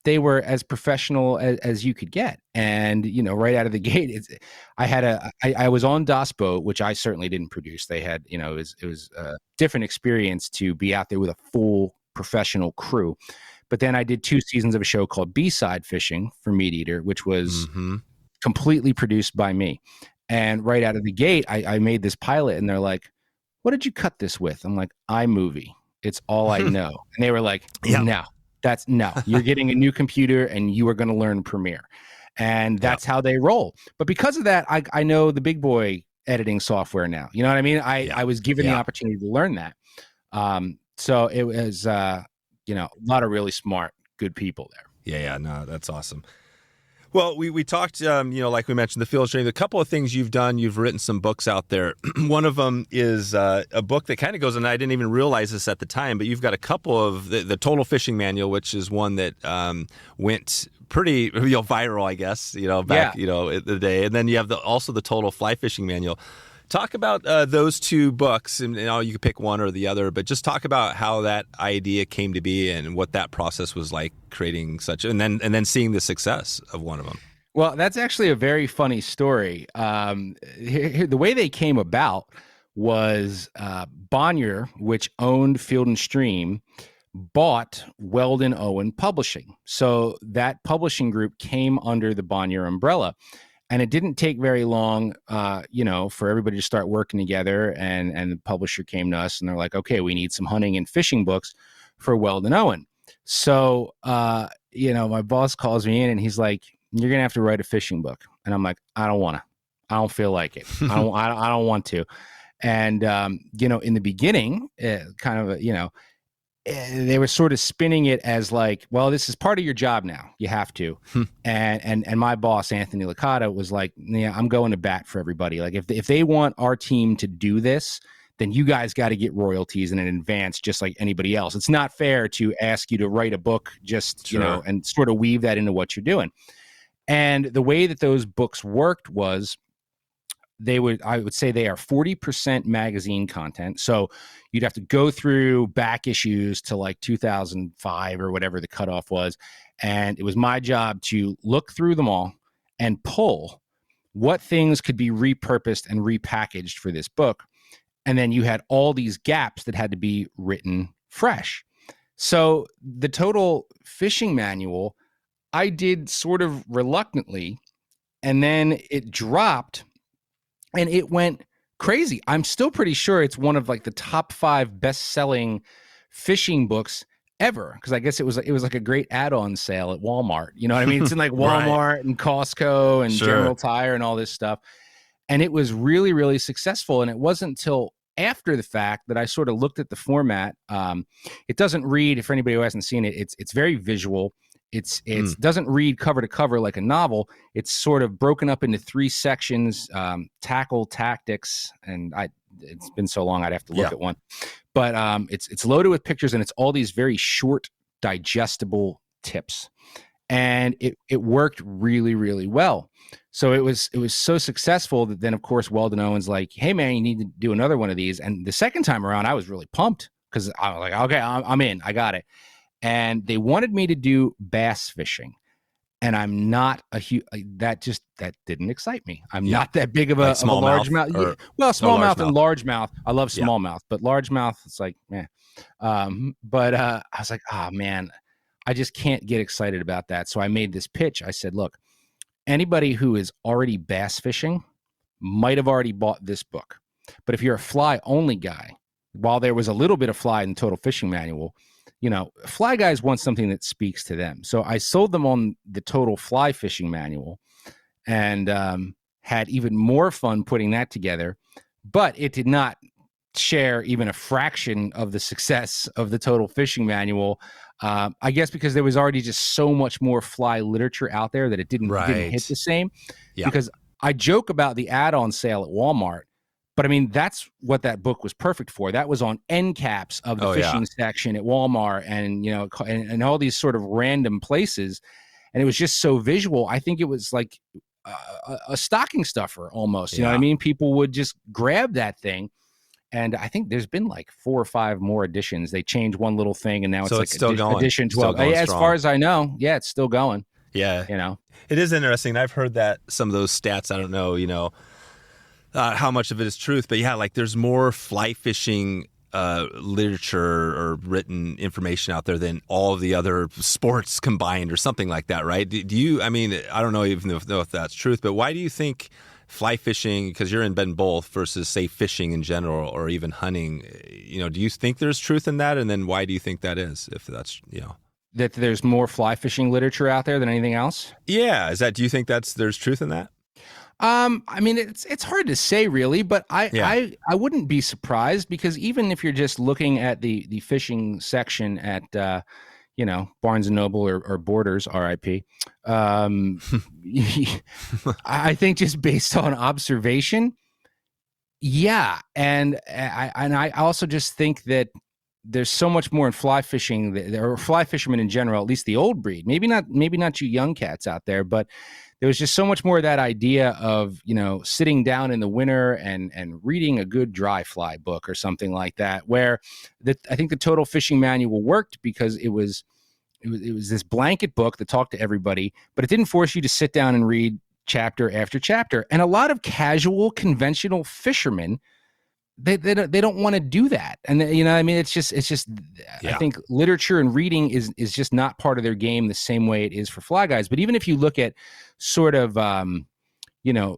B: they were as professional as you could get. And, right out of the gate, I was on Das Boat, which I certainly didn't produce. They had, it was a different experience to be out there with a full professional crew. But then I did 2 seasons of a show called B-Side Fishing for Meat Eater, which was completely produced by me. And right out of the gate, I made this pilot, and they're like, "What did you cut this with?" I'm like, "iMovie. It's all I know." And they were like, "No, you're getting a new computer, and you are going to learn Premiere." And that's how they roll. But because of that, I know the big boy editing software now. You know what I mean? I was given the opportunity to learn that. So it was, a lot of really smart, good people there.
D: Yeah. No, that's awesome. Well, we talked, like we mentioned, the Field Stream. A couple of things you've done. You've written some books out there. One of them is a book that kind of goes, and I didn't even realize this at the time, but you've got a couple of the Total Fishing Manual, which is one that went pretty viral, I guess, back in the day. And then you have also the Total Fly Fishing Manual. Talk about those 2 books, and you can pick one or the other, but just talk about how that idea came to be and what that process was like creating such, and then seeing the success of one of them.
B: Well, that's actually a very funny story. The way they came about was Bonnier, which owned Field and Stream, bought Weldon Owen Publishing. So that publishing group came under the Bonnier umbrella. And it didn't take very long, for everybody to start working together. And the publisher came to us, and they're like, "Okay, we need some hunting and fishing books for Weldon Owen." So, my boss calls me in, and he's like, "You're gonna have to write a fishing book." And I'm like, "I don't want to. I don't feel like it. I don't want to." And in the beginning, they were sort of spinning it as like, "Well, this is part of your job now. You have to." And my boss, Anthony Licata, was like, "Yeah, I'm going to bat for everybody. Like, if they want our team to do this, then you guys got to get royalties in advance, just like anybody else. It's not fair to ask you to write a book just, and sort of weave that into what you're doing." And the way that those books worked was I would say they are 40% magazine content. So you'd have to go through back issues to like 2005 or whatever the cutoff was. And it was my job to look through them all and pull what things could be repurposed and repackaged for this book. And then you had all these gaps that had to be written fresh. So the Total Fishing Manual, I did sort of reluctantly, and then it dropped. And it went crazy. I'm still pretty sure it's one of like the top 5 best-selling fishing books ever, because I guess it was like a great add-on sale at Walmart. You know what I mean? It's in like Walmart and Costco and General Tire and all this stuff. And it was really, really successful. And it wasn't until after the fact that I sort of looked at the format. It doesn't read, for anybody who hasn't seen it, it's very visual. It's doesn't read cover to cover like a novel. It's sort of broken up into 3 sections: tackle, tactics, and it's been so long I'd have to look at one. But it's loaded with pictures, and it's all these very short, digestible tips, and it worked really, really well. So it was so successful that then, of course, Weldon Owen's like, "Hey man, you need to do another one of these." And the second time around, I was really pumped because I was like, "Okay, I'm in. I got it." And they wanted me to do bass fishing, and I'm not a huge that didn't excite me. I'm not that big of a, like of a largemouth. Well, smallmouth and largemouth. I love smallmouth, but largemouth, it's like, meh. But I was like, oh man, I just can't get excited about that. So I made this pitch. I said, look, anybody who is already bass fishing might have already bought this book, but if you're a fly only guy, while there was a little bit of fly in the Total Fishing Manual, fly guys want something that speaks to them. So I sold them on the Total Fly Fishing Manual and had even more fun putting that together. But it did not share even a fraction of the success of the Total Fishing Manual. I guess because there was already just so much more fly literature out there that it didn't hit the same. Yeah. Because I joke about the add-on sale at Walmart, but I mean, that's what that book was perfect for. That was on end caps of the fishing section at Walmart and, and all these sort of random places. And it was just so visual. I think it was like a stocking stuffer almost, you know what I mean? People would just grab that thing. And I think there's been like 4 or 5 more editions. They changed one little thing and now it's like
D: still going.
B: Edition 12. As far as I know, it's still going.
D: Yeah. It is interesting. I've heard that some of those stats, I don't know, how much of it is truth, but like there's more fly fishing literature or written information out there than all of the other sports combined or something like that, right? Do you, I mean, I don't know even if that's truth, but why do you think fly fishing, because you're in both versus say fishing in general or even hunting, do you think there's truth in that? And then why do you think that is, if that's,
B: that there's more fly fishing literature out there than anything else?
D: Yeah. Do you think there's truth in that?
B: I mean, it's hard to say really, but I wouldn't be surprised because even if you're just looking at the fishing section at, Barnes and Noble or Borders, RIP, I think just based on observation. Yeah. And I also just think that there's so much more in fly fishing or fly fishermen in general, at least the old breed, maybe not you young cats out there, but there was just so much more of that idea of, sitting down in the winter and reading a good dry fly book or something like that, where I think the Total Fishing Manual worked because it was this blanket book that talked to everybody, but it didn't force you to sit down and read chapter after chapter. And a lot of casual, conventional fishermen, they don't want to do that. And it's just I think literature and reading is just not part of their game the same way it is for fly guys. But even if you look at sort of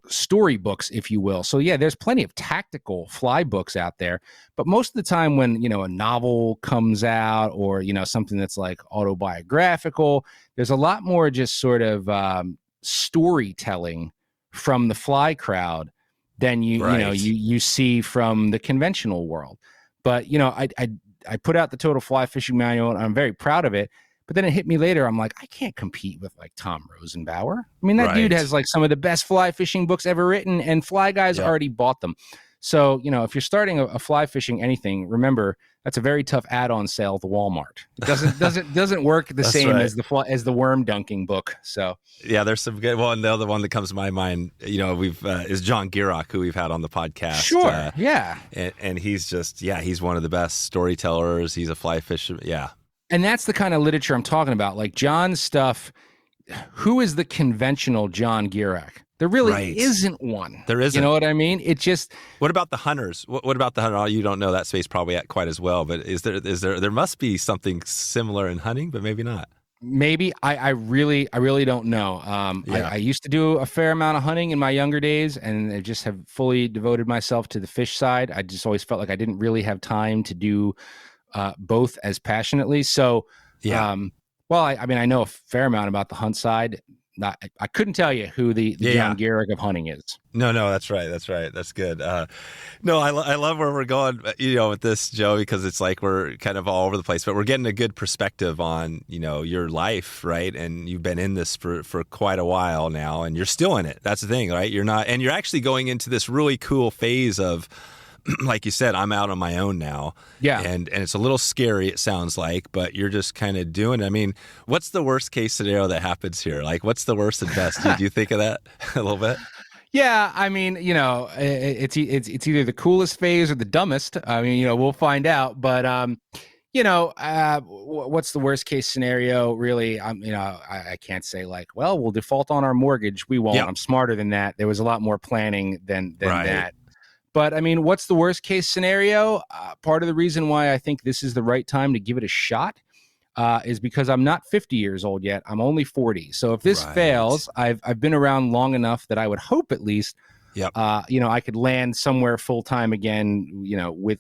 B: story books, if you will. So there's plenty of tactical fly books out there, but most of the time when a novel comes out or something that's like autobiographical, there's a lot more just sort of storytelling from the fly crowd than you see from the conventional world. But I put out the Total Fly Fishing Manual and I'm very proud of it. But then it hit me later. I'm like, I can't compete with like Tom Rosenbauer. I mean, that dude has like some of the best fly fishing books ever written, and fly guys already bought them. So, if you're starting a fly fishing anything, remember that's a very tough add-on sale at the Walmart. It doesn't work the same as the worm dunking book. So
D: there's some good one. The other one that comes to my mind, is John Gierach, who we've had on the podcast.
B: Sure,
D: and he's just he's one of the best storytellers. He's a fly fisherman. Yeah.
B: And that's the kind of literature I'm talking about. Like John's stuff, who is the conventional John Gierach? There really isn't one.
D: There isn't.
B: You know what I mean? It just...
D: What about the hunters? What about the hunter? Oh, you don't know that space probably quite as well, but there must be something similar in hunting, but maybe not.
B: Maybe. I really don't know. I used to do a fair amount of hunting in my younger days, and I just have fully devoted myself to the fish side. I just always felt like I didn't really have time to do both as passionately. So, I know a fair amount about the hunt side, I couldn't tell you who the John Garrick of hunting is.
D: No, that's right. That's good. No, I love where we're going, with this, Joe, because it's like we're kind of all over the place, but we're getting a good perspective on, your life, right? And you've been in this for quite a while now, and you're still in it. That's the thing, right? You're not, and you're actually going into this really cool phase of, like you said, I'm out on my own now.
B: Yeah.
D: And it's a little scary, it sounds like, but you're just kind of doing it. I mean, what's the worst case scenario that happens here? Like, what's the worst and best? Do you think of that a little bit?
B: Yeah, I mean, it's either the coolest phase or the dumbest. I mean, we'll find out. But what's the worst case scenario? Really, I can't say like, well, we'll default on our mortgage. We won't.
D: Yep.
B: I'm smarter than that. There was a lot more planning than
D: right.
B: that. But I mean, what's the worst case scenario? Part of the reason why I think this is the right time to give it a shot is because I'm not 50 years old yet. I'm only 40. So if this fails, I've been around long enough that I would hope at least, I could land somewhere full time again,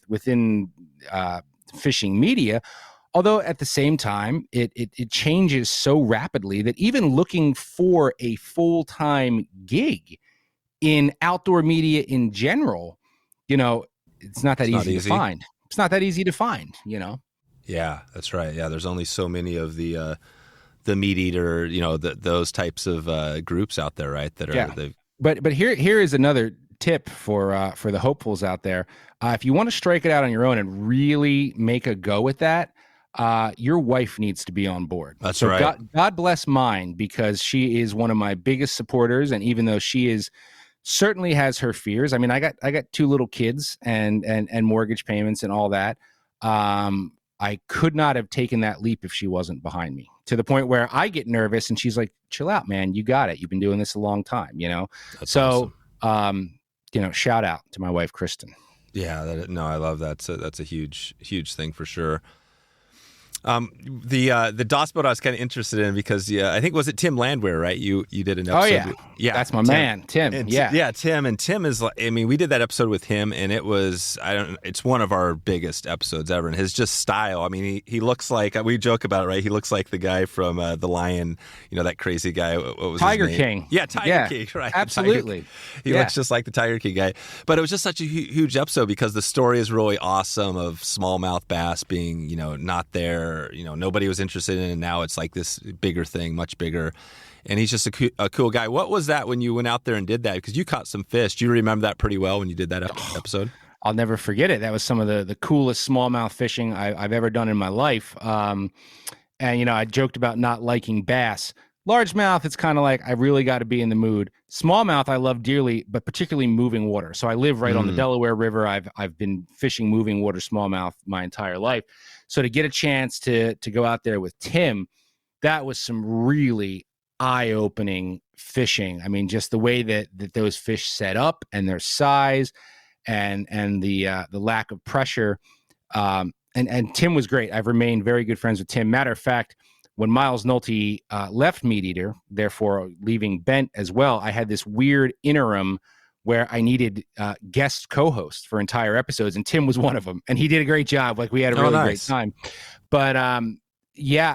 B: within fishing media. Although at the same time, it changes so rapidly that even looking for a full time gig in outdoor media in general, it's not that easy to find. It's not that easy to find,
D: Yeah, that's right. Yeah, there's only so many of the meat eater, those types of groups out there, right? That are. Yeah.
B: But here is another tip for the hopefuls out there. If you want to strike it out on your own and really make a go at that, your wife needs to be on board.
D: That's right.
B: God bless mine, because she is one of my biggest supporters, and even though she certainly has her fears. I mean, I got 2 little kids and mortgage payments and all that. I could not have taken that leap if she wasn't behind me, to the point where I get nervous and she's like, chill out, man. You got it. You've been doing this a long time,
D: That's
B: so,
D: awesome.
B: Shout out to my wife, Kristen.
D: Yeah. I love that. That's a huge, huge thing for sure. The DOS boat I was kind of interested in because I think, was it Tim Landwehr, right? You did an episode.
B: Oh yeah, that's my man, Tim.
D: Tim, and Tim is like, I mean, we did that episode with him, and it's one of our biggest episodes ever. And his just style, I mean, he looks like, we joke about it, right? He looks like the guy from The Lion, that crazy guy. What was
B: Tiger
D: his name?
B: King?
D: Yeah, Tiger King, right?
B: Absolutely.
D: He looks just like the Tiger King guy. But it was just such a huge episode because the story is really awesome of smallmouth bass being, not there. Nobody was interested in it, and now it's like this bigger thing, much bigger. And he's just a cool guy. What was that when you went out there and did that? Because you caught some fish. Do you remember that pretty well when you did that episode?
B: I'll never forget it. That was some of the coolest smallmouth fishing I've ever done in my life. And, I joked about not liking bass. Largemouth, it's kind of like I really got to be in the mood. Smallmouth, I love dearly, but particularly moving water. So I live right on the Delaware River. I've been fishing moving water smallmouth my entire life. So to get a chance to go out there with Tim, that was some really eye-opening fishing. I mean, just the way that those fish set up and their size and the lack of pressure. And Tim was great. I've remained very good friends with Tim. Matter of fact, when Miles Nolte left Meat Eater, therefore leaving Bent as well, I had this weird interim where I needed guest co-hosts for entire episodes, and Tim was one of them, and he did a great job. Like, we had a really great time. But I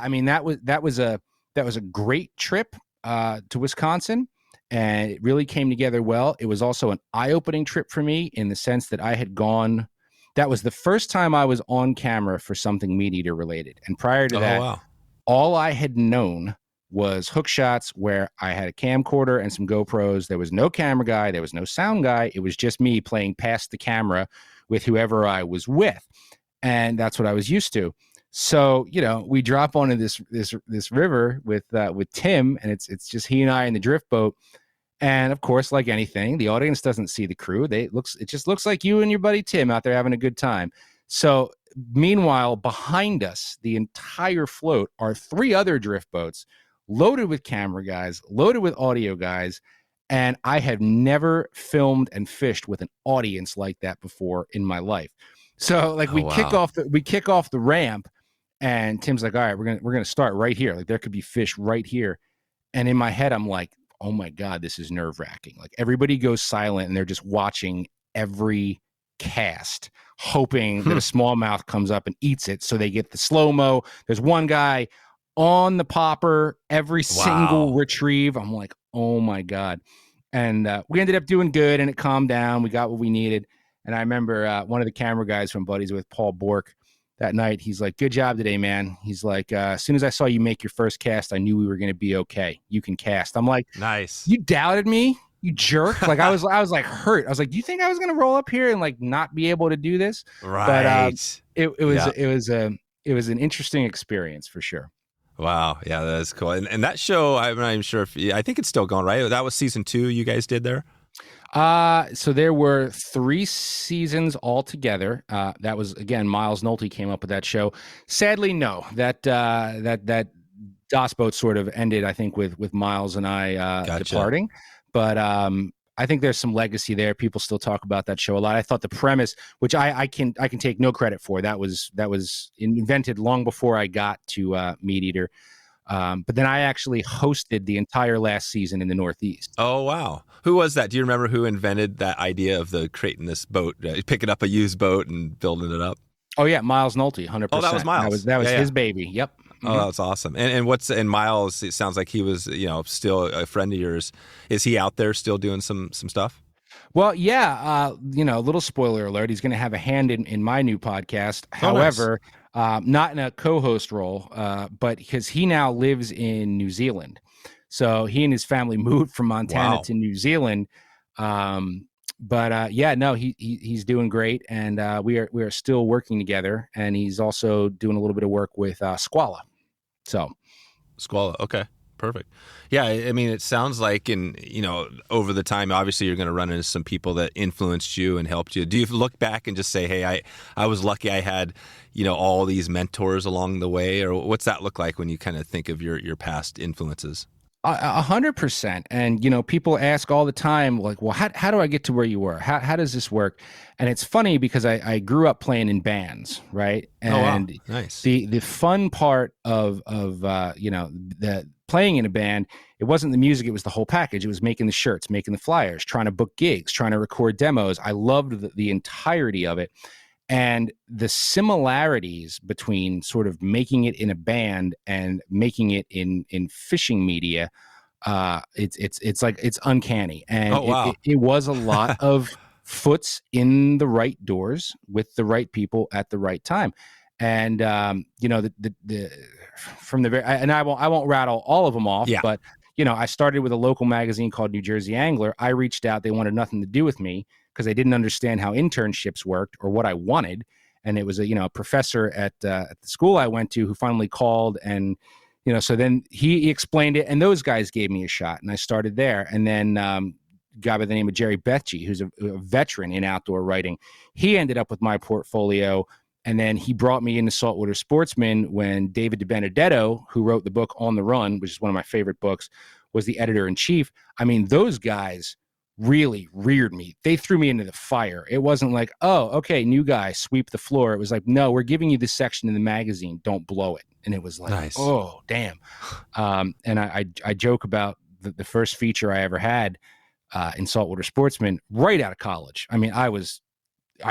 B: mean, that was a great trip to Wisconsin, and it really came together well. It was also an eye-opening trip for me in the sense that I had gone. That was the first time I was on camera for something Meat Eater related, and prior to that, all I had known was hook shots where I had a camcorder and some GoPros. There was no camera guy. There was no sound guy. It was just me playing past the camera with whoever I was with. And that's what I was used to. So, we drop onto this river with Tim, and it's just he and I in the drift boat. And of course, like anything, the audience doesn't see the crew. It just looks like you and your buddy Tim out there having a good time. So meanwhile, behind us, the entire float are 3 other drift boats loaded with camera guys, loaded with audio guys, and I have never filmed and fished with an audience like that before in my life. So we kick off the ramp, and Tim's like, all right, we're gonna start right here. Like, there could be fish right here. And in my head, I'm like, oh my God, this is nerve-wracking. Like, everybody goes silent and they're just watching every cast, hoping that a smallmouth comes up and eats it, so they get the slow-mo. There's one guy on the popper, every single retrieve. I'm like, oh my God. And we ended up doing good, and it calmed down. We got what we needed. And I remember one of the camera guys from Buddies with Paul Bork that night, he's like, good job today, man. He's like, as soon as I saw you make your first cast, I knew we were going to be okay. You can cast. I'm like,
D: nice.
B: You doubted me, you jerk. Like I was like hurt. I was like, do you think I was going to roll up here and like not be able to do this?
D: Right.
B: But it was an interesting experience for sure.
D: Wow. Yeah, that's cool. And that show, I'm not even sure I think it's still going, right? That was season 2 you guys did there?
B: So there were 3 seasons altogether. That was, again, Miles Nolte came up with that show. Sadly, no, that DOS boat sort of ended, I think, with Miles and I departing. But I think there's some legacy there. People still talk about that show a lot. I thought the premise, which I can take no credit for, that was invented long before I got to Meat Eater. But then I actually hosted the entire last season in the Northeast.
D: Oh, wow. Who was that? Do you remember who invented that idea of creating this boat, picking up a used boat and building it up?
B: Oh, yeah. Miles Nolte, 100%.
D: Oh, that was Miles.
B: That was his baby. Yep. Mm-hmm.
D: Oh, that's awesome. And Miles, it sounds like he was, still a friend of yours. Is he out there still doing some stuff?
B: Well, yeah. Little spoiler alert. He's going to have a hand in my new podcast. However, not in a co-host role, but because he now lives in New Zealand. So he and his family moved from Montana to New Zealand. He's doing great, and we are still working together. And he's also doing a little bit of work with Squala. So,
D: Squala, okay, perfect. Yeah, I mean, it sounds like over the time, obviously, you're going to run into some people that influenced you and helped you. Do you look back and just say, "Hey, I was lucky I had all these mentors along the way," or what's that look like when you kind of think of your past influences?
B: 100%. And, people ask all the time, like, well, how do I get to where you were? How does this work? And it's funny because I grew up playing in bands, right? And
D: nice.
B: The fun part of the playing in a band, it wasn't the music, it was the whole package. It was making the shirts, making the flyers, trying to book gigs, trying to record demos. I loved the entirety of it. And the similarities between sort of making it in a band and making it in fishing media, it's uncanny. And it was a lot of foots in the right doors with the right people at the right time. And from the very, and I won't rattle all of them off, but I started with a local magazine called New Jersey Angler. I reached out; they wanted nothing to do with me because they didn't understand how internships worked or what I wanted. And it was a professor at the school I went to who finally called, and so then he explained it, and those guys gave me a shot, and I started there. And then a guy by the name of Jerry Betchy, who's a veteran in outdoor writing, he ended up with my portfolio. And then he brought me into Saltwater Sportsman when David DiBenedetto, who wrote the book On the Run, which is one of my favorite books, was the editor-in-chief. I mean, those guys really reared me. They threw me into the fire. It wasn't like, oh, okay, new guy, sweep the floor. It was like, no, we're giving you this section in the magazine. Don't blow it. And it was like, nice. Oh, damn. And I joke about the first feature I ever had in Saltwater Sportsman right out of college. I mean, I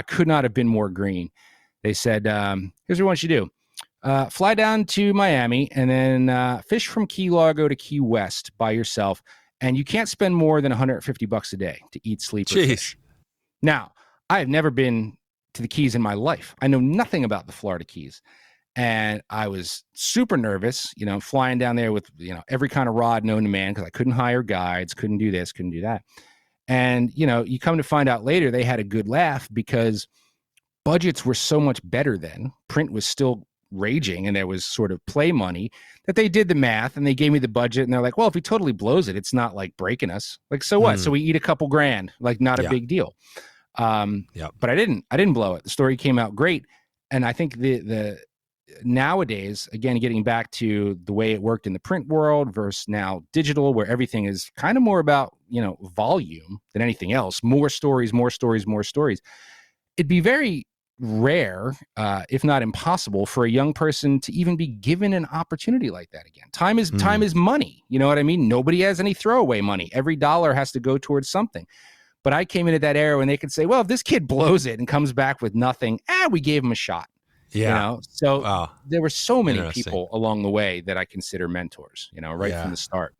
B: could not have been more green. They said, here's what we want you to do. Fly down to Miami and then fish from Key Largo to Key West by yourself. And you can't spend more than $150 a day to eat, sleep, or fish. Now, I have never been to the Keys in my life. I know nothing about the Florida Keys. And I was super nervous, flying down there with, every kind of rod known to man because I couldn't hire guides, couldn't do this, couldn't do that. And, you come to find out later they had a good laugh because budgets were so much better then. Print was still raging and there was sort of play money that they did the math and they gave me the budget and they're like, well, if he totally blows it, it's not like breaking us. Like, so what? So we eat a couple grand, like not a big deal. But I didn't blow it. The story came out great. And I think the nowadays, again, getting back to the way it worked in the print world versus now digital, where everything is kind of more about, volume than anything else, more stories. It'd be very rare, if not impossible, for a young person to even be given an opportunity like that again. Time is money. You know what I mean? Nobody has any throwaway money. Every dollar has to go towards something. But I came into that era when they could say, well, if this kid blows it and comes back with nothing, we gave him a shot. Yeah. So
D: Wow.
B: there were so many people along the way that I consider mentors, right from the start.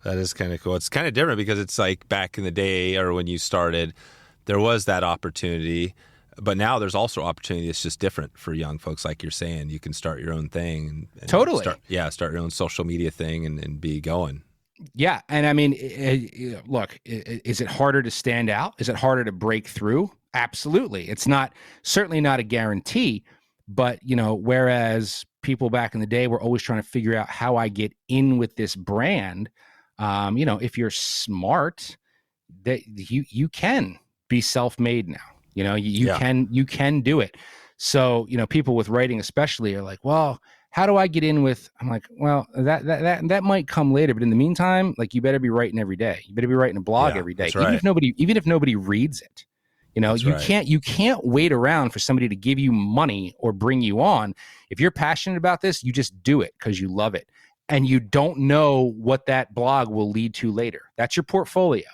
D: That is kind of cool. It's kind of different because it's like back in the day or when you started, there was that opportunity. But now there's also opportunity that's just different for young folks. Like you're saying, you can start your own thing. And
B: totally.
D: Start your own social media thing and be going.
B: Yeah. And I mean, look, is it harder to stand out? Is it harder to break through? Absolutely. It's certainly not a guarantee. But, whereas people back in the day were always trying to figure out how I get in with this brand, if you're smart, that you can be self-made now. You can do it. So, people with writing especially are like, well, how do I get in with, I'm like, well, that might come later. But in the meantime, like, you better be writing every day. You better be writing a blog every day. Even if nobody reads it, you can't wait around for somebody to give you money or bring you on. If you're passionate about this, you just do it because you love it. And you don't know what that blog will lead to later. That's your portfolio,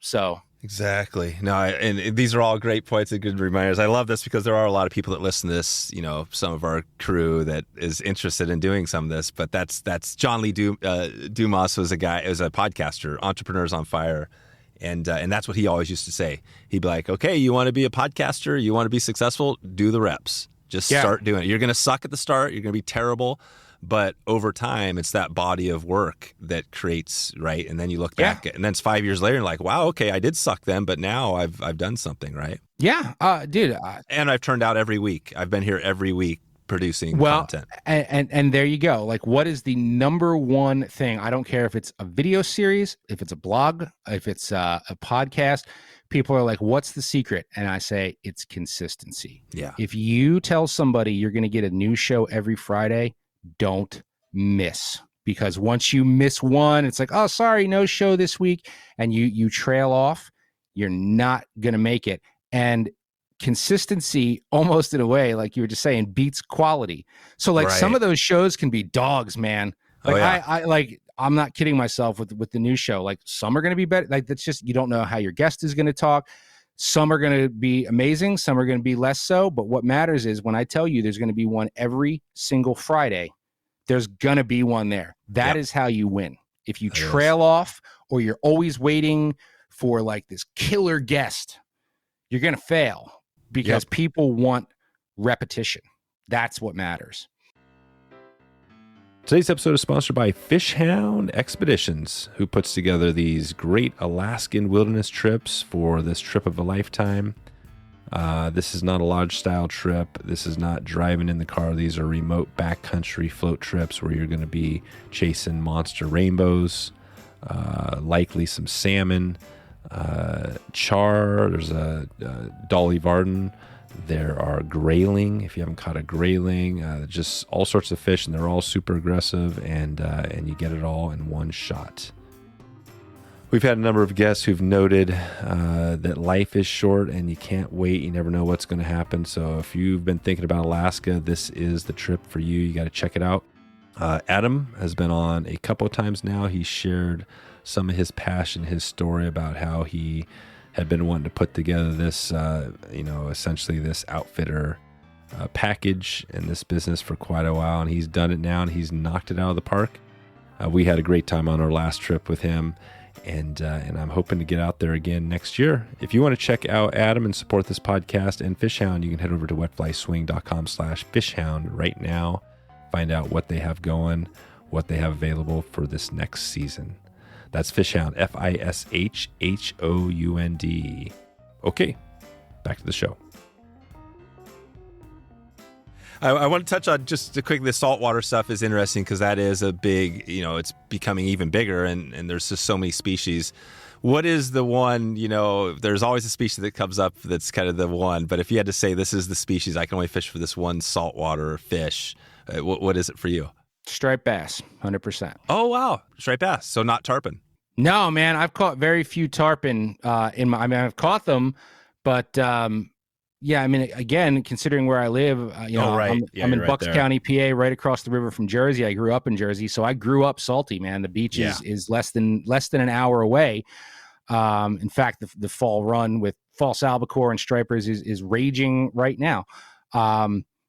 B: so.
D: Exactly. No, and these are all great points and good reminders. I love this because there are a lot of people that listen to this, some of our crew that is interested in doing some of this, but that's John Lee Dumas was a podcaster, Entrepreneurs on Fire. And that's what he always used to say. He'd be like, okay, you want to be a podcaster? You want to be successful? Do the reps. Just start doing it. You're going to suck at the start. You're going to be terrible. But over time, it's that body of work that creates, right? And then you look back, and then it's 5 years later, and like, wow, okay, I did suck then, but now I've done something, right?
B: Yeah, dude.
D: And I've turned out every week. I've been here every week producing content.
B: And there you go. Like, what is the number one thing? I don't care if it's a video series, if it's a blog, if it's a podcast. People are like, what's the secret? And I say, it's consistency.
D: Yeah.
B: If you tell somebody you're going to get a new show every Friday, don't miss, because once you miss one, it's like, oh, sorry, no show this week. And you trail off, you're not going to make it. And consistency, almost in a way, like you were just saying, beats quality. So like some of those shows can be dogs, man. Like I'm not kidding myself with the new show. Like, some are going to be better. Like, that's just, you don't know how your guest is going to talk. Some are going to be amazing. Some are going to be less so. But what matters is when I tell you there's going to be one every single Friday, there's going to be one there. That is how you win. If you trail off, or you're always waiting for like this killer guest, you're going to fail, because people want repetition. That's what matters.
A: Today's episode is sponsored by FishHound Expeditions, who puts together these great Alaskan wilderness trips for this trip of a lifetime. This is not a lodge style trip. This is not driving in the car. These are remote backcountry float trips where you're going to be chasing monster rainbows, likely some salmon, char. There's a Dolly Varden. There are grayling, if you haven't caught a grayling, just all sorts of fish, and they're all super aggressive, and you get it all in one shot. We've had a number of guests who've noted that life is short and you can't wait. You never know what's going to happen. So if you've been thinking about Alaska, this is the trip for you. You got to check it out. Adam has been on a couple of times now. He shared some of his passion, his story about how he had been wanting to put together this, essentially this outfitter package in this business for quite a while. And he's done it now, and he's knocked it out of the park. We had a great time on our last trip with him. And I'm hoping to get out there again next year. If you want to check out Adam and support this podcast and FishHound, you can head over to wetflyswing.com/FishHound right now. Find out what they have going, what they have available for this next season. That's FishHound, FishHound. Okay, back to the show.
D: I want to touch on just quickly, the saltwater stuff is interesting because that is a big, it's becoming even bigger, and there's just so many species. What is the one, there's always a species that comes up that's kind of the one, but if you had to say this is the species, I can only fish for this one saltwater fish, what is it for you?
B: Striped bass, 100%.
D: Oh, wow. Striped bass. So not tarpon.
B: No, man, I've caught very few tarpon I've caught them, but again, considering where I live, I'm in Bucks County, PA, right across the river from Jersey. I grew up in Jersey, so I grew up salty, man. The beach is less than an hour away. In fact, the fall run with false albacore and stripers is raging right now.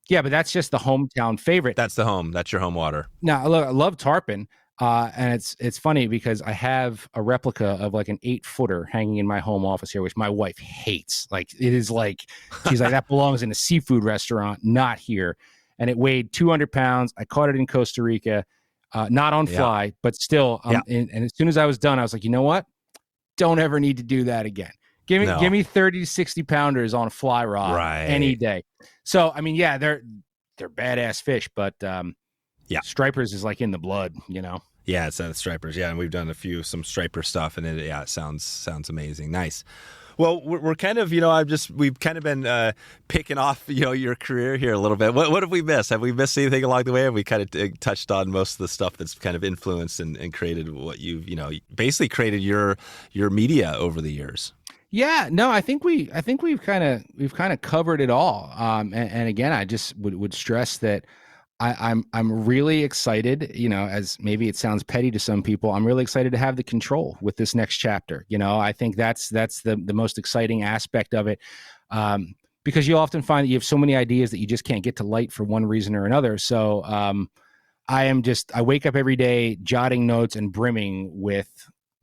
B: Yeah, but that's just the hometown favorite.
D: That's your home water.
B: Now, I love tarpon. And it's funny because I have a replica of like an 8-footer hanging in my home office here, which my wife hates. Like, it is like, she's like, that belongs in a seafood restaurant, not here. And it weighed 200 pounds. I caught it in Costa Rica, not on fly, but still. And as soon as I was done, I was like, you know what? Don't ever need to do that again. Give me 30 to 60 pounders on a fly rod any day. So, I mean, yeah, they're badass fish, but stripers is like in the blood, you know?
D: Yeah, it's stripers. Yeah, and we've done some striper stuff, and it sounds amazing. Nice. Well, we're kind of, we've kind of been picking off, your career here a little bit. What have we missed? Have we missed anything along the way? Have we kind of touched on most of the stuff that's kind of influenced and created what you've, basically created your media over the years?
B: Yeah, no, I think we've kind of covered it all. And again, I just would stress that I'm really excited, as maybe it sounds petty to some people, I'm really excited to have the control with this next chapter. I think that's the most exciting aspect of it. Because you often find that you have so many ideas that you just can't get to light for one reason or another. So I wake up every day jotting notes and brimming with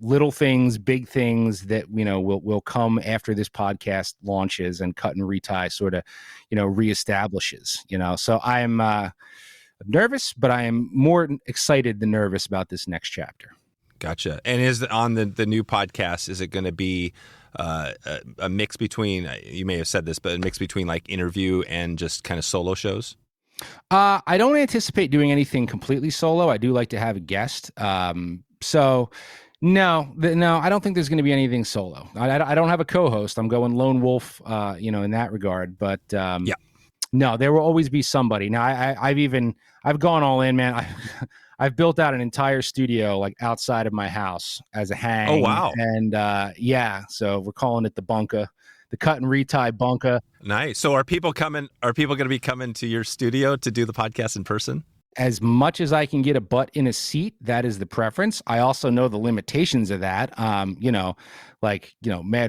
B: little things, big things that, will come after this podcast launches and Cut and Retie sort of, reestablishes, so I'm nervous, but I am more excited than nervous about this next chapter.
D: Gotcha. And is on the new podcast, is it going to be a mix between, you may have said this, but a mix between like interview and just kind of solo shows?
B: I don't anticipate doing anything completely solo. I do like to have a guest. So no, I don't think there's going to be anything solo. I don't have a co-host. I'm going lone wolf, in that regard. But no, there will always be somebody. Now, I've gone all in, man. I've built out an entire studio like outside of my house as a hang.
D: Oh, wow.
B: And so we're calling it the bunker, the Cut and Retie bunker.
D: Nice. So are people going to be coming to your studio to do the podcast in person?
B: As much as I can get a butt in a seat, that is the preference. I also know the limitations of that. Mad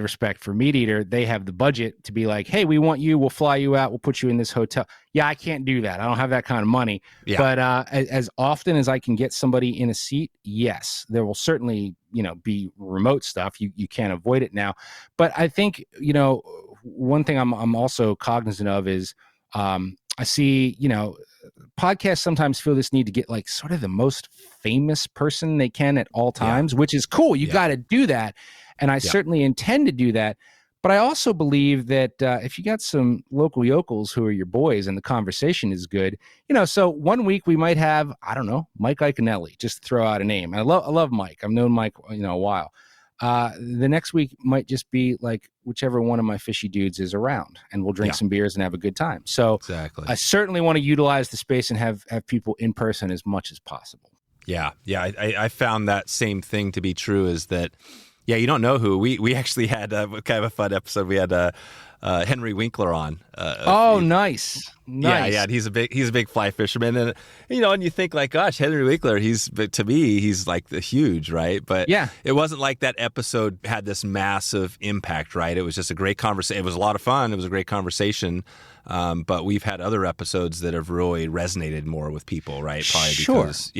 B: respect for Meat Eater. They have the budget to be like, hey, we want you. We'll fly you out. We'll put you in this hotel. Yeah, I can't do that. I don't have that kind of money. Yeah. But as often as I can get somebody in a seat, yes, there will certainly, be remote stuff. You can't avoid it now. But I think, one thing I'm also cognizant of is I see, podcasts sometimes feel this need to get like sort of the most famous person they can at all times, which is cool. You got to do that. And I certainly intend to do that. But I also believe that if you got some local yokels who are your boys and the conversation is good, so one week we might have, I don't know, Mike Iaconelli, just to throw out a name. I love Mike. I've known Mike, a while. The next week might just be like whichever one of my fishy dudes is around, and we'll drink some beers and have a good time. So exactly. I certainly want to utilize the space and have people in person as much as possible.
D: Yeah. I found that same thing to be true, is that, you don't know who. We actually had kind of a fun episode. We had Henry Winkler on.
B: Nice.
D: Yeah. And he's a big fly fisherman, and and you think like, gosh, Henry Winkler. To me, he's like the huge, right? But it wasn't like that episode had this massive impact, right? It was just a great conversation. It was a lot of fun. It was a great conversation. But we've had other episodes that have really resonated more with people, right? Probably because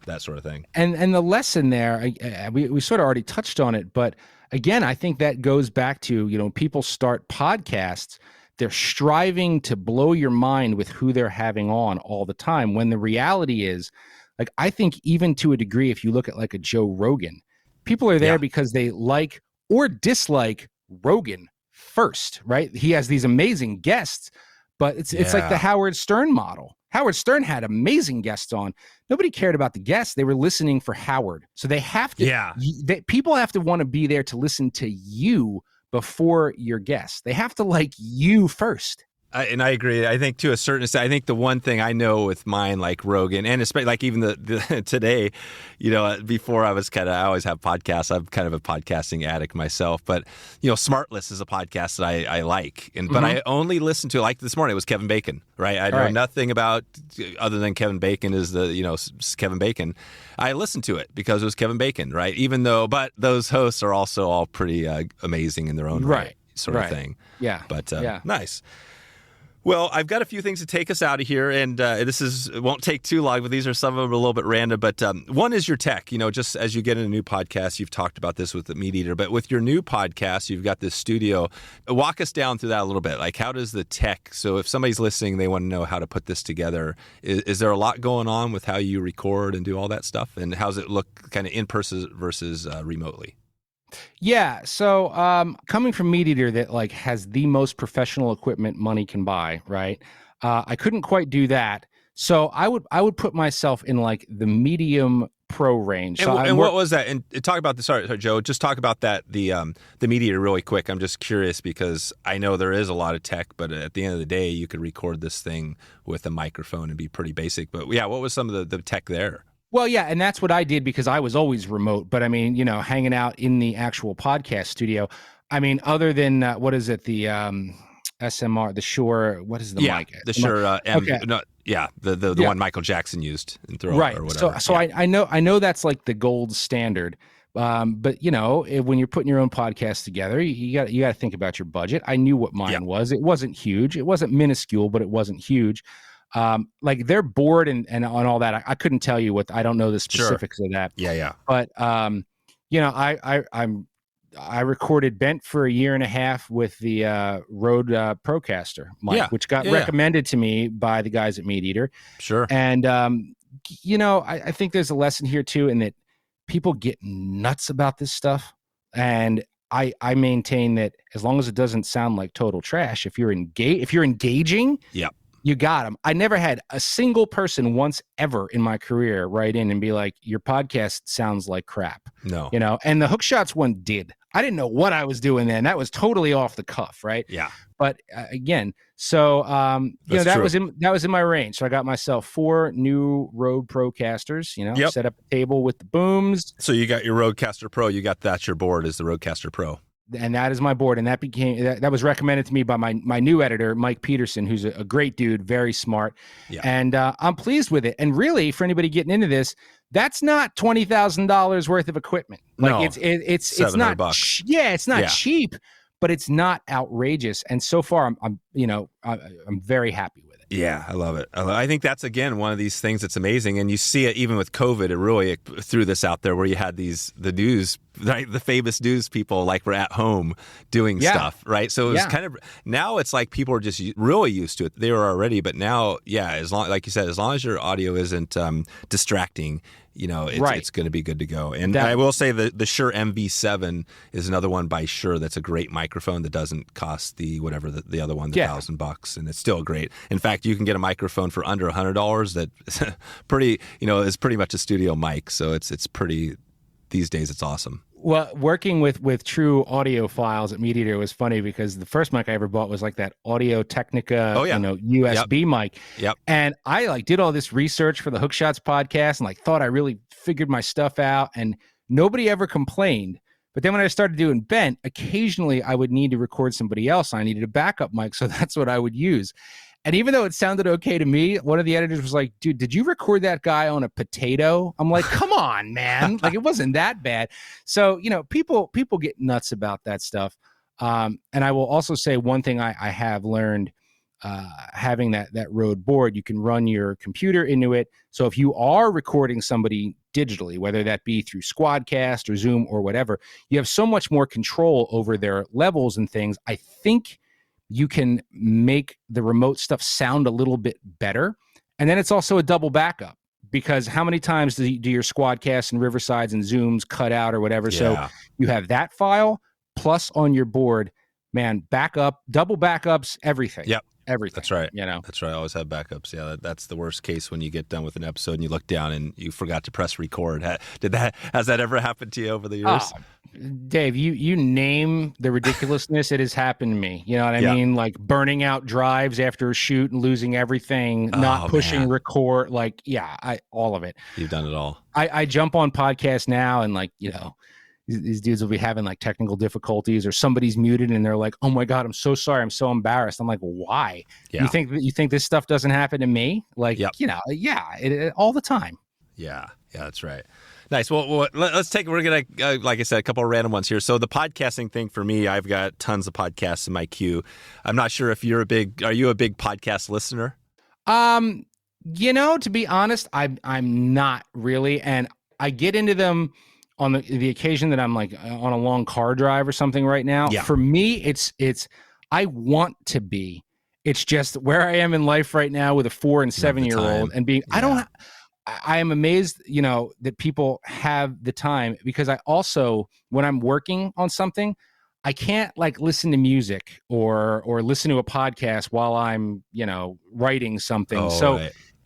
D: that sort of thing.
B: And the lesson there, we sort of already touched on it, but again, I think that goes back to, people start podcasts, they're striving to blow your mind with who they're having on all the time, when the reality is, like, I think even to a degree, if you look at like a Joe Rogan, people are there because they like or dislike Rogan first, right? He has these amazing guests, but it's like the Howard Stern model. Howard Stern had amazing guests on. Nobody cared about the guests. They were listening for Howard. So they have to, people have to want to be there to listen to you before your guests. They have to like you first.
D: And I agree. I think to a certain extent, I think the one thing I know with mine, like Rogan, and especially like even the today, before I always have podcasts. I'm kind of a podcasting addict myself, but Smartless is a podcast that I like, but I only listen to, like this morning, it was Kevin Bacon, right? I know nothing about other than Kevin Bacon is Kevin Bacon. I listened to it because it was Kevin Bacon, right? But those hosts are also all pretty amazing in their own right, sort of thing.
B: Yeah.
D: But nice. Well, I've got a few things to take us out of here, and it won't take too long, but these are some of them a little bit random. But one is your tech. You know, just as you get in a new podcast, you've talked about this with the Meat Eater, but with your new podcast, you've got this studio. Walk us down through that a little bit. Like, how does the tech? So, if somebody's listening, they want to know how to put this together. Is there a lot going on with how you record and do all that stuff, and how's it look, kind of in person versus remotely?
B: Yeah. So coming from Meat Eater that like has the most professional equipment money can buy, right? I couldn't quite do that. So I would put myself in like the medium pro range. So
D: and what was that? And talk about the sorry, Joe. Just talk about that the Meat Eater really quick. I'm just curious because I know there is a lot of tech, but at the end of the day, you could record this thing with a microphone and be pretty basic. But yeah, what was some of the tech there?
B: Well, yeah, and that's what I did because I was always remote. But I mean, you know, hanging out in the actual podcast studio. I mean, other than what is it? The SMR, the Shure. What is the mic?
D: The Shure.
B: Okay.
D: The one Michael Jackson used in Thriller,
B: right.
D: Or whatever.
B: So I know that's like the gold standard. But you know, when you're putting your own podcast together, you got to think about your budget. I knew what mine was. It wasn't huge. It wasn't minuscule, but it wasn't huge. Like their board and on all that, I couldn't tell you what. I don't know the specifics of that.
D: Yeah.
B: But you know, I recorded Bent for a year and a half with the Rode Procaster mic, which got recommended to me by the guys at Meat Eater.
D: Sure.
B: And you know, I think there's a lesson here too, in that people get nuts about this stuff, and I maintain that as long as it doesn't sound like total trash, if you're engaging, you got them. I never had a single person once ever in my career write in and be like, your podcast sounds like crap.
D: No.
B: You know, and the Hookshots one did. I didn't know what I was doing then. That was totally off the cuff, right?
D: Yeah.
B: But again, so you know, that was in my range. So I got myself 4 new Rode Procasters, you know, set up a table with the booms.
D: So you got your Rodecaster Pro. That's your board is the Rodecaster Pro.
B: And that is my board, and that was recommended to me by my new editor, Mike Peterson, who's a great dude, very smart, and I'm pleased with it. And really, for anybody getting into this, that's not $20,000 worth of equipment. Like it's not
D: $700.
B: It's not cheap, but it's not outrageous. And so far, I'm very happy with it.
D: Yeah, I love it. I think that's, again, one of these things that's amazing. And you see it even with COVID. It really threw this out there where you had the news, right? The famous news people like were at home doing stuff, right? So it was kind of, now it's like people are just really used to it. They were already, but now, as long, like you said, as long as your audio isn't distracting, you know, it's going to be good to go. And I will say the Shure MV7 is another one by Shure that's a great microphone that doesn't cost the other one, the $1,000, and it's still great. In fact, you can get a microphone for under $100 that pretty, you know, is pretty much a studio mic. So it's pretty, these days it's awesome.
B: Well, working with true audiophiles at Meat Eater was funny because the first mic I ever bought was like that Audio Technica, you know, USB mic.
D: Yep.
B: And I like did all this research for the Hookshots podcast and like thought I really figured my stuff out, and nobody ever complained. But then when I started doing Bent, occasionally I would need to record somebody else. I needed a backup mic, so that's what I would use. And even though it sounded okay to me, one of the editors was like, dude, did you record that guy on a potato? I'm like, come on, man. Like, it wasn't that bad. So, you know, people get nuts about that stuff. And I will also say one thing I have learned, having that Rode board, you can run your computer into it. So if you are recording somebody digitally, whether that be through Squadcast or Zoom or whatever, you have so much more control over their levels and things. I think you can make the remote stuff sound a little bit better. And then it's also a double backup, because how many times do your Squadcasts and Riversides and Zooms cut out or whatever? So you have that file plus on your board, man, backup, double backups, everything.
D: Yep.
B: Everything.
D: That's right.
B: You know,
D: that's right. I always have backups. Yeah, that's the worst case when you get done with an episode and you look down and you forgot to press record. Has that ever happened to you over the years?
B: Dave, you name the ridiculousness. It has happened to me. You know what I mean? Like burning out drives after a shoot and losing everything, not pushing record. Like, all of it.
D: You've done it all.
B: I jump on podcasts now and like, you know, these dudes will be having like technical difficulties or somebody's muted and they're like, oh my God, I'm so sorry. I'm so embarrassed. I'm like, why? Yeah. You think this stuff doesn't happen to me? Like, you know, all the time.
D: Yeah, that's right. Nice. Well, we're going to, like I said, a couple of random ones here. So the podcasting thing for me, I've got tons of podcasts in my queue. I'm not sure if are you a big podcast listener?
B: To be honest, I'm not really. And I get into them on the occasion that I'm like on a long car drive or something right now.
D: Yeah.
B: For me, it's I want to be. It's just where I am in life right now with a 4 and 7 year old and being, I am amazed, that people have the time, because I also, when I'm working on something, I can't like listen to music or listen to a podcast while I'm, writing something.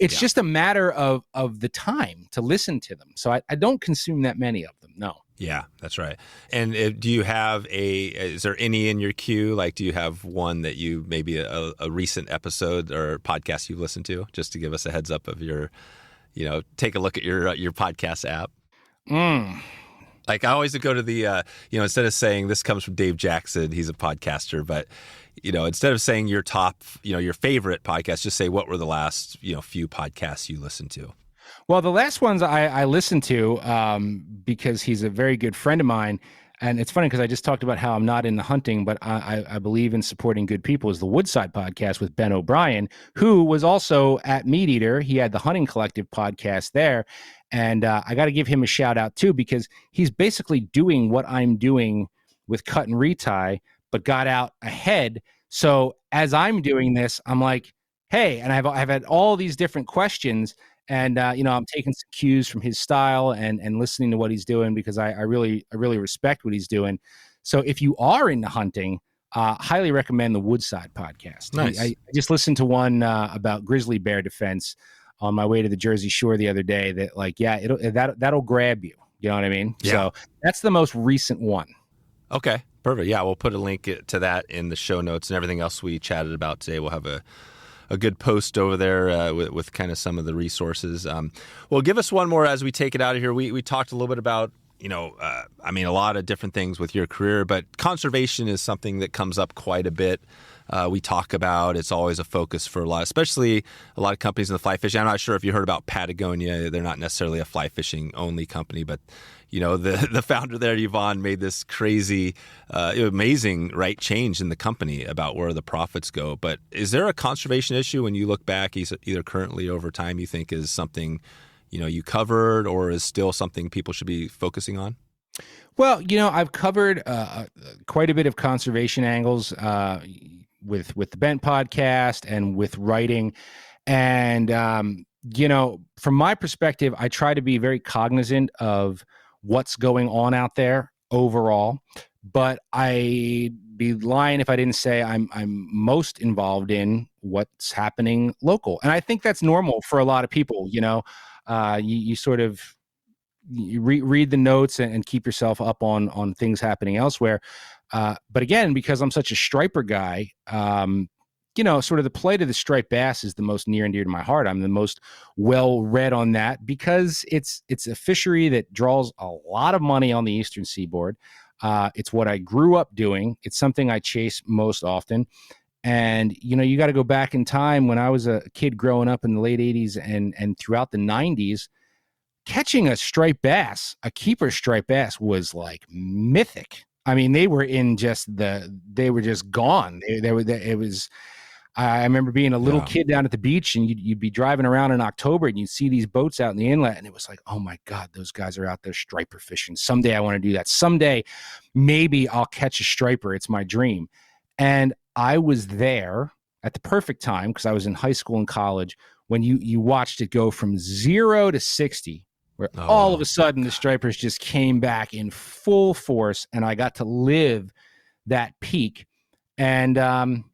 B: It's just a matter of the time to listen to them. So I don't consume that many of them. No.
D: Yeah, that's right. And do you have is there any in your queue? Like, do you have one that you maybe a recent episode or podcast you've listened to, just to give us a heads up of your, take a look at your podcast app? Like I always go to the, instead of saying this comes from Dave Jackson, he's a podcaster, but, instead of saying your top, your favorite podcast, just say what were the last, few podcasts you listened to.
B: Well, the last ones I listened to, because he's a very good friend of mine. And it's funny because I just talked about how I'm not into hunting, but I believe in supporting good people, is the Woodside Podcast with Ben O'Brien, who was also at Meat Eater. He had the Hunting Collective podcast there. And I got to give him a shout out too, because he's basically doing what I'm doing with Cut and Retie, but got out ahead. So as I'm doing this, I'm like, hey, and I've had all these different questions. And, I'm taking some cues from his style and listening to what he's doing, because I really respect what he's doing. So if you are into hunting, highly recommend the Woodside Podcast.
D: Nice.
B: I just listened to one about grizzly bear defense on my way to the Jersey Shore the other day that, that'll grab you. You know what I mean?
D: Yeah.
B: So that's the most recent one.
D: Okay, perfect. Yeah, we'll put a link to that in the show notes, and everything else we chatted about today. We'll have a good post over there with kind of some of the resources. Well, give us one more as we take it out of here. We talked a little bit about, a lot of different things with your career, but conservation is something that comes up quite a bit. We talk about, it's always a focus for especially a lot of companies in the fly fishing. I'm not sure if you heard about Patagonia. They're not necessarily a fly fishing only company, but the founder there, Yvonne, made this crazy, amazing, change in the company about where the profits go. But is there a conservation issue when you look back, either currently or over time, you think is something, you covered, or is still something people should be focusing on?
B: Well, I've covered quite a bit of conservation angles with the Bent podcast and with writing. And, from my perspective, I try to be very cognizant of what's going on out there overall, but I'd be lying if I didn't say I'm most involved in what's happening local. And I think that's normal for a lot of people. You sort of read the notes and keep yourself up on things happening elsewhere. But again, because I'm such a striper guy, sort of the plight of the striped bass is the most near and dear to my heart. I'm the most well-read on that because it's a fishery that draws a lot of money on the Eastern Seaboard. It's what I grew up doing. It's something I chase most often. And, you got to go back in time when I was a kid growing up in the late 80s and throughout the 90s, catching a striped bass, a keeper striped bass, was like mythic. I mean, they were just gone. I remember being a little kid down at the beach, and you'd be driving around in October and you'd see these boats out in the inlet, and it was like, oh my God, those guys are out there striper fishing. Someday I want to do that. Someday maybe I'll catch a striper. It's my dream. And I was there at the perfect time because I was in high school and college when you watched it go from 0 to 60, where all of a sudden the stripers just came back in full force, and I got to live that peak. And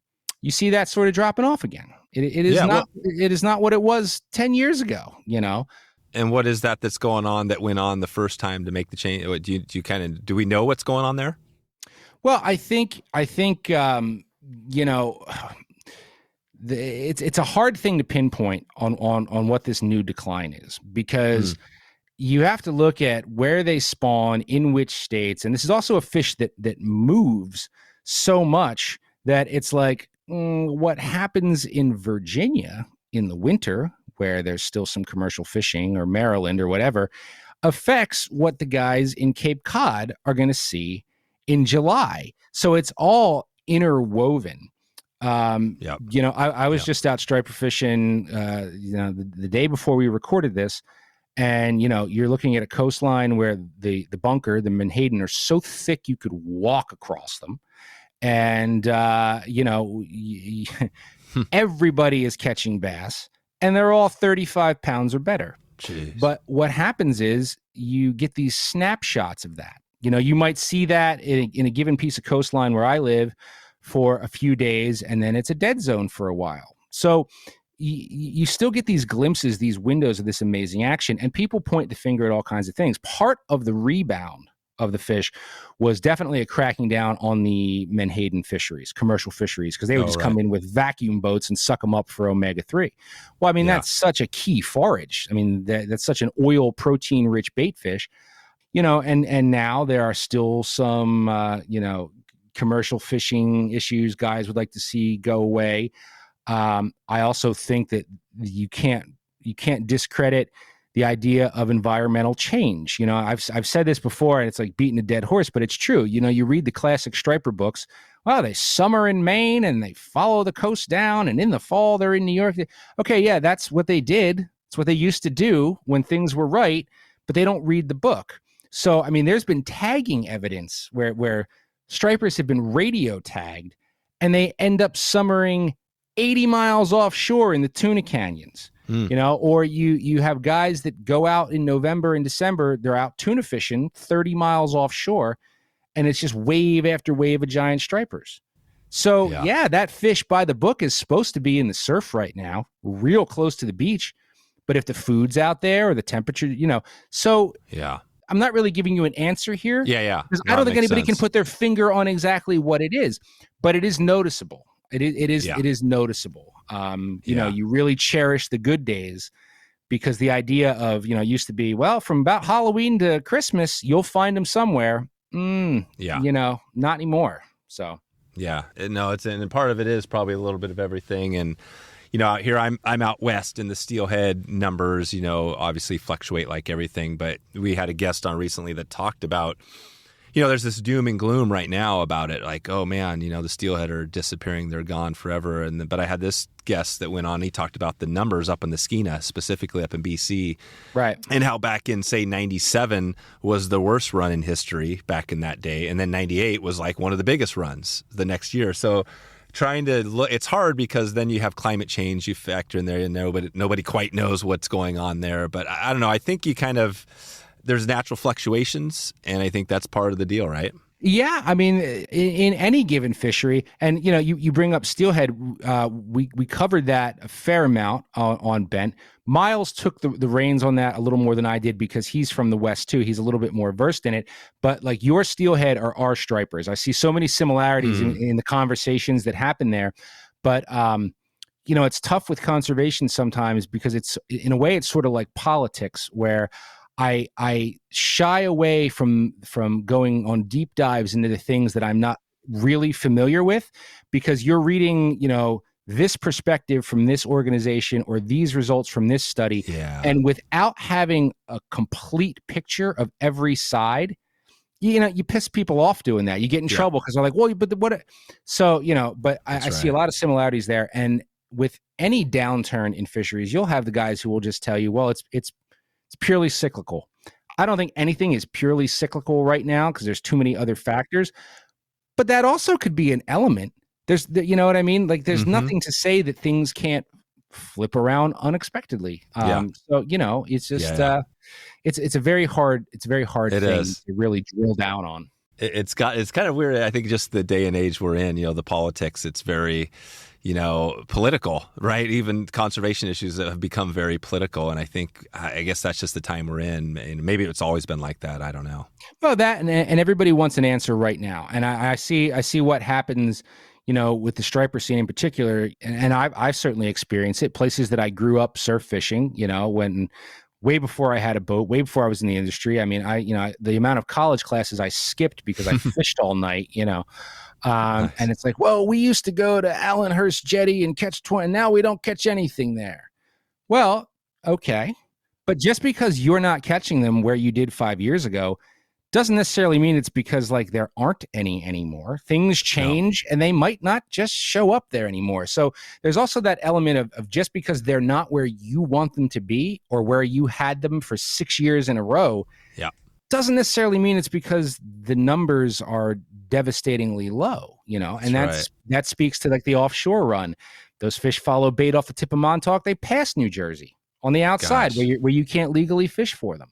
B: you see that sort of dropping off again. It is not what it was 10 years ago,
D: And what is that's going on that went on the first time to make the change? Do we know what's going on there?
B: Well, I think it's a hard thing to pinpoint on what this new decline is, because you have to look at where they spawn, in which states. And this is also a fish that moves so much that it's like what happens in Virginia in the winter, where there's still some commercial fishing, or Maryland or whatever, affects what the guys in Cape Cod are going to see in July. So it's all interwoven. I was just out striper fishing, the day before we recorded this. And, you're looking at a coastline where the bunker, the menhaden, are so thick you could walk across them. And, everybody is catching bass, and they're all 35 pounds or better.
A: Jeez.
B: But what happens is you get these snapshots of that. You might see that in a given piece of coastline where I live for a few days, and then it's a dead zone for a while. So you still get these glimpses, these windows of this amazing action, and people point the finger at all kinds of things. Part of the rebound of the fish was definitely a cracking down on the menhaden fisheries, commercial fisheries, because they would come in with vacuum boats and suck them up for omega-3. Well, I mean, that's such a key forage. I mean, that's such an oil protein rich bait fish, and now there are still some, commercial fishing issues guys would like to see go away. I also think that you can't discredit the idea of environmental change. I've said this before, and it's like beating a dead horse, but it's true. You read the classic striper books. Well, they summer in Maine and they follow the coast down, and in the fall they're in New York. Okay, yeah, that's what they did. It's what they used to do when things were right, but they don't read the book. So, I mean, there's been tagging evidence where stripers have been radio tagged, and they end up summering 80 miles offshore in the tuna canyons. Or you have guys that go out in November and December, they're out tuna fishing 30 miles offshore, and it's just wave after wave of giant stripers. So that fish by the book is supposed to be in the surf right now, real close to the beach. But if the food's out there or the temperature, so I'm not really giving you an answer here. Because I don't think anybody can put their finger on exactly what it is, but it is noticeable. It is noticeable. You really cherish the good days, because the idea of, used to be, well, from about Halloween to Christmas, you'll find them somewhere. Not anymore. So. Yeah,
D: no, and part of it is probably a little bit of everything. And, out here I'm out west, and the steelhead numbers, obviously fluctuate like everything. But we had a guest on recently that talked about, there's this doom and gloom right now about it. Like, oh man, the steelhead are disappearing. They're gone forever. But I had this guest that went on, he talked about the numbers up in the Skeena, specifically up in BC.
B: Right.
D: And how back in, say, 97 was the worst run in history back in that day. And then 98 was like one of the biggest runs the next year. So trying to look, it's hard because then you have climate change you factor in there, and nobody quite knows what's going on there. But I don't know. I think there's natural fluctuations, and I think that's part of the deal, right?
B: Yeah, I mean, in any given fishery, and you bring up steelhead, we covered that a fair amount on Bent. Miles took the reins on that a little more than I did, because he's from the West too. He's a little bit more versed in it. But like, your steelhead are our stripers. I see so many similarities in the conversations that happen there. But it's tough with conservation sometimes, because it's, in a way, it's sort of like politics, where I shy away from going on deep dives into the things that I'm not really familiar with, because you're reading, this perspective from this organization or these results from this study.
A: Yeah.
B: And without having a complete picture of every side, you piss people off doing that. You get in trouble because they're like, well, but what? So, but I see a lot of similarities there. And with any downturn in fisheries, you'll have the guys who will just tell you, well, it's purely cyclical. I don't think anything is purely cyclical right now, because there's too many other factors. But that also could be an element. There's, you know what I mean? Like, there's nothing to say that things can't flip around unexpectedly. So, it's just, it's a very hard thing to really drill down on.
D: It's kind of weird. I think just the day and age we're in, the politics, it's very, political, right? Even conservation issues have become very political. And I guess that's just the time we're in. And maybe it's always been like that. I don't know.
B: Well, that, and everybody wants an answer right now. And I see what happens, with the striper scene in particular. And I've certainly experienced it. Places that I grew up surf fishing, when way before I had a boat, way before I was in the industry. I mean, the amount of college classes I skipped because I fished all night, nice. And it's like, well, we used to go to Allenhurst Jetty and catch 20, and now we don't catch anything there. Well, Okay. But just because you're not catching them where you did 5 years ago doesn't necessarily mean it's because like there aren't any anymore. Things change and they might not just show up there anymore. So there's also that element of just because they're not where you want them to be or where you had them for 6 years in a row.
D: Yeah.
B: Doesn't necessarily mean it's because the numbers are devastatingly low, and that speaks to like the offshore run. Those fish follow bait off the tip of Montauk. They pass New Jersey on the outside where you can't legally fish for them.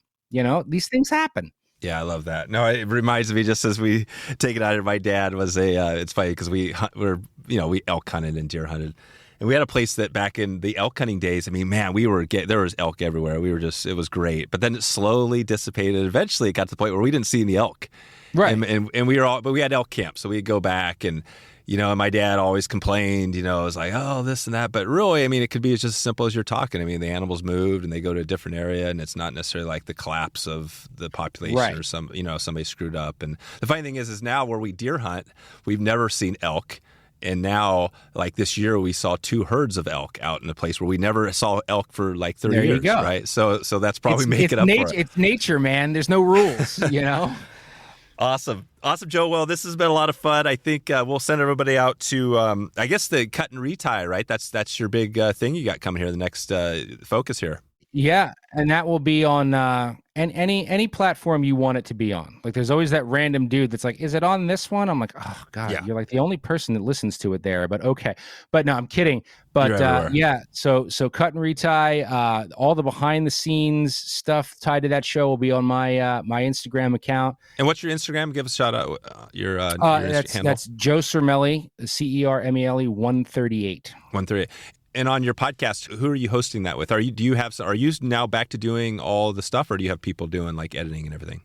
B: These things happen.
D: Yeah, I love that. No, it reminds me, just as we take it out here, my dad was it's funny because we elk hunted and deer hunted. And we had a place that back in the elk hunting days, I mean, man, there was elk everywhere. It was great. But then it slowly dissipated. Eventually it got to the point where we didn't see any elk.
B: Right.
D: And we had elk camp. So we'd go back and, and my dad always complained, it was like, oh, this and that. But really, I mean, it could be just as simple as you're talking. I mean, the animals moved and they go to a different area and it's not necessarily like the collapse of the population or somebody screwed up. And the funny thing is now where we deer hunt, we've never seen elk. And now, like this year, we saw 2 herds of elk out in a place where we never saw elk for like 30 years. There you go. Right? So that's probably making up for it.
B: It's nature, man. There's no rules,
D: Awesome, Joe. Well, this has been a lot of fun. I think we'll send everybody out to, I guess, the cut and retie, right? That's your big thing you got coming here, the next focus here.
B: Yeah, and that will be on any platform you want it to be on. Like, there's always that random dude that's like, "Is it on this one?" I'm like, "Oh God, You're like the only person that listens to it there." But okay, but no, I'm kidding. But yeah, so cut and retie, all the behind the scenes stuff tied to that show will be on my my Instagram account.
D: And what's your Instagram? Give us a shout out. Your handle.
B: That's Joe Cermele, CERMELE 138.
D: 138. And on your podcast, who are you hosting that with? Are you now back to doing all the stuff, or do you have people doing like editing and everything?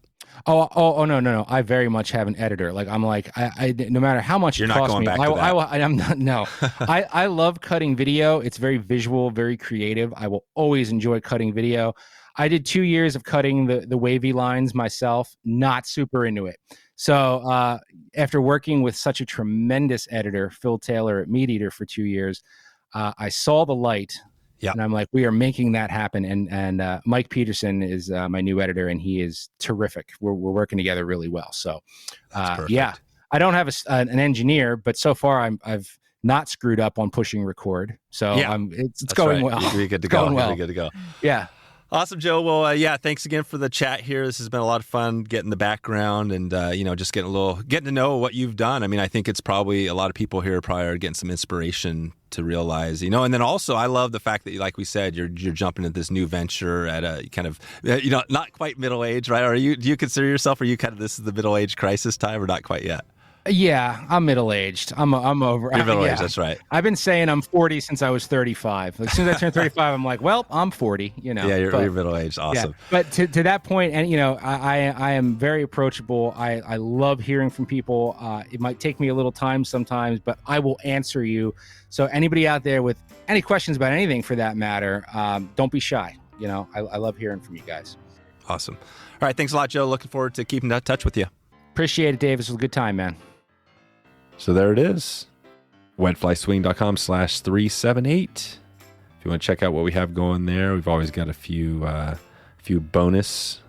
B: Oh, no. I very much have an editor. Like, I'm like, I no matter how much
D: You're
B: it costs me,
D: I'm
B: not. No, I love cutting video. It's very visual, very creative. I will always enjoy cutting video. I did 2 years of cutting the wavy lines myself. Not super into it. So after working with such a tremendous editor, Phil Taylor at Meat Eater for 2 years. I saw the light, and I'm like, we are making that happen. And Mike Peterson is my new editor, and he is terrific. We're working together really well. So, I don't have an engineer, but so far I've not screwed up on pushing record. So it's going well.
D: You're good to go.
B: Well.
D: Good to go.
B: Yeah.
D: Awesome, Joe. Well, thanks again for the chat here. This has been a lot of fun getting the background and, just getting to know what you've done. I mean, I think it's probably a lot of people here probably are getting some inspiration to realize, and then also I love the fact that, like we said, you're jumping into this new venture at a kind of, not quite middle age, right? Do you consider yourself, this is the middle age crisis time or not quite yet?
B: Yeah, I'm middle-aged. I'm over.
D: You're middle-aged, that's right.
B: I've been saying I'm 40 since I was 35. As soon as I turned 35, I'm like, well, I'm 40,
D: Yeah, you're middle-aged. Awesome.
B: Yeah. But to that point, and, I am very approachable. I love hearing from people. It might take me a little time sometimes, but I will answer you. So anybody out there with any questions about anything for that matter, don't be shy. I love hearing from you guys.
D: Awesome. All right, thanks a lot, Joe. Looking forward to keeping in touch with you.
B: Appreciate it, Dave. This was a good time, man.
A: So there it is, wetflyswing.com/378. If you want to check out what we have going there, we've always got a few bonus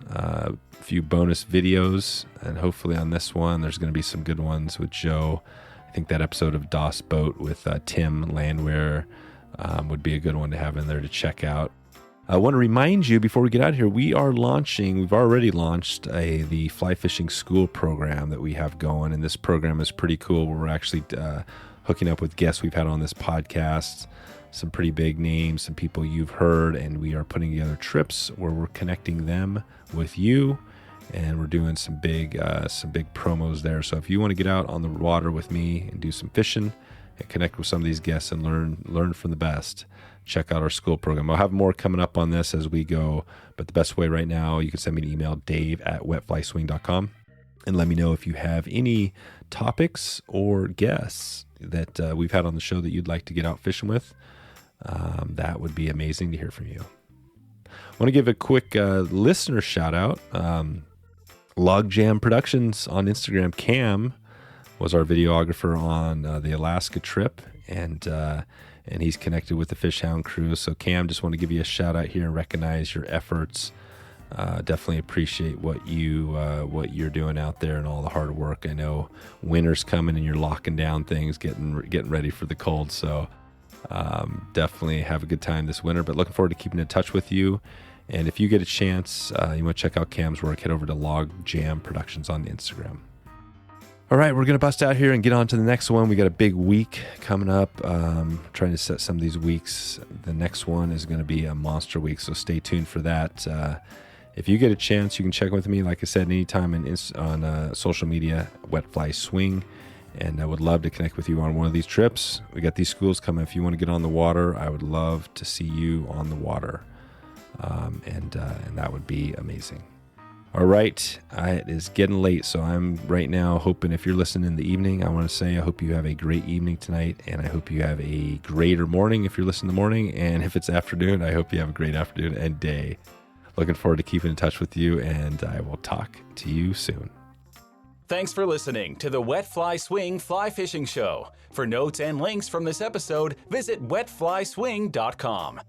A: videos, and hopefully on this one, there's going to be some good ones with Joe. I think that episode of Das Boat with Tim Landwehr would be a good one to have in there to check out. I want to remind you before we get out of here, we've already launched the fly fishing school program that we have going. And this program is pretty cool. We're actually hooking up with guests we've had on this podcast, some pretty big names, some people you've heard, and we are putting together trips where we're connecting them with you. And we're doing some big promos there. So if you want to get out on the water with me and do some fishing and connect with some of these guests and learn from the best, check out our school program. I'll have more coming up on this as we go, but the best way right now, you can send me an email, dave@wetflyswing.com, and let me know if you have any topics or guests that we've had on the show that you'd like to get out fishing with. That would be amazing to hear from you. I want to give a quick listener shout out. Logjam Productions on Instagram. Cam was our videographer on the Alaska trip, and and he's connected with the FishHound crew. So Cam, just want to give you a shout out here and recognize your efforts. Definitely appreciate what you're doing out there and all the hard work. I know winter's coming and you're locking down things, getting ready for the cold. So definitely have a good time this winter, but looking forward to keeping in touch with you. And if you get a chance, you want to check out Cam's work, head over to Log Jam Productions on Instagram. All right, we're going to bust out here and get on to the next one. We got a big week coming up. Trying to set some of these weeks. The next one is going to be a monster week, so stay tuned for that. If you get a chance, you can check with me, like I said, anytime on social media, Wet Fly Swing, and I would love to connect with you on one of these trips. We got these schools coming. If you want to get on the water, I would love to see you on the water, and that would be amazing. All right, it is getting late, so I'm right now hoping if you're listening in the evening, I want to say I hope you have a great evening tonight, and I hope you have a greater morning if you're listening in the morning, and if it's afternoon, I hope you have a great afternoon and day. Looking forward to keeping in touch with you, and I will talk to you soon.
C: Thanks for listening to the Wet Fly Swing Fly Fishing Show. For notes and links from this episode, visit wetflyswing.com.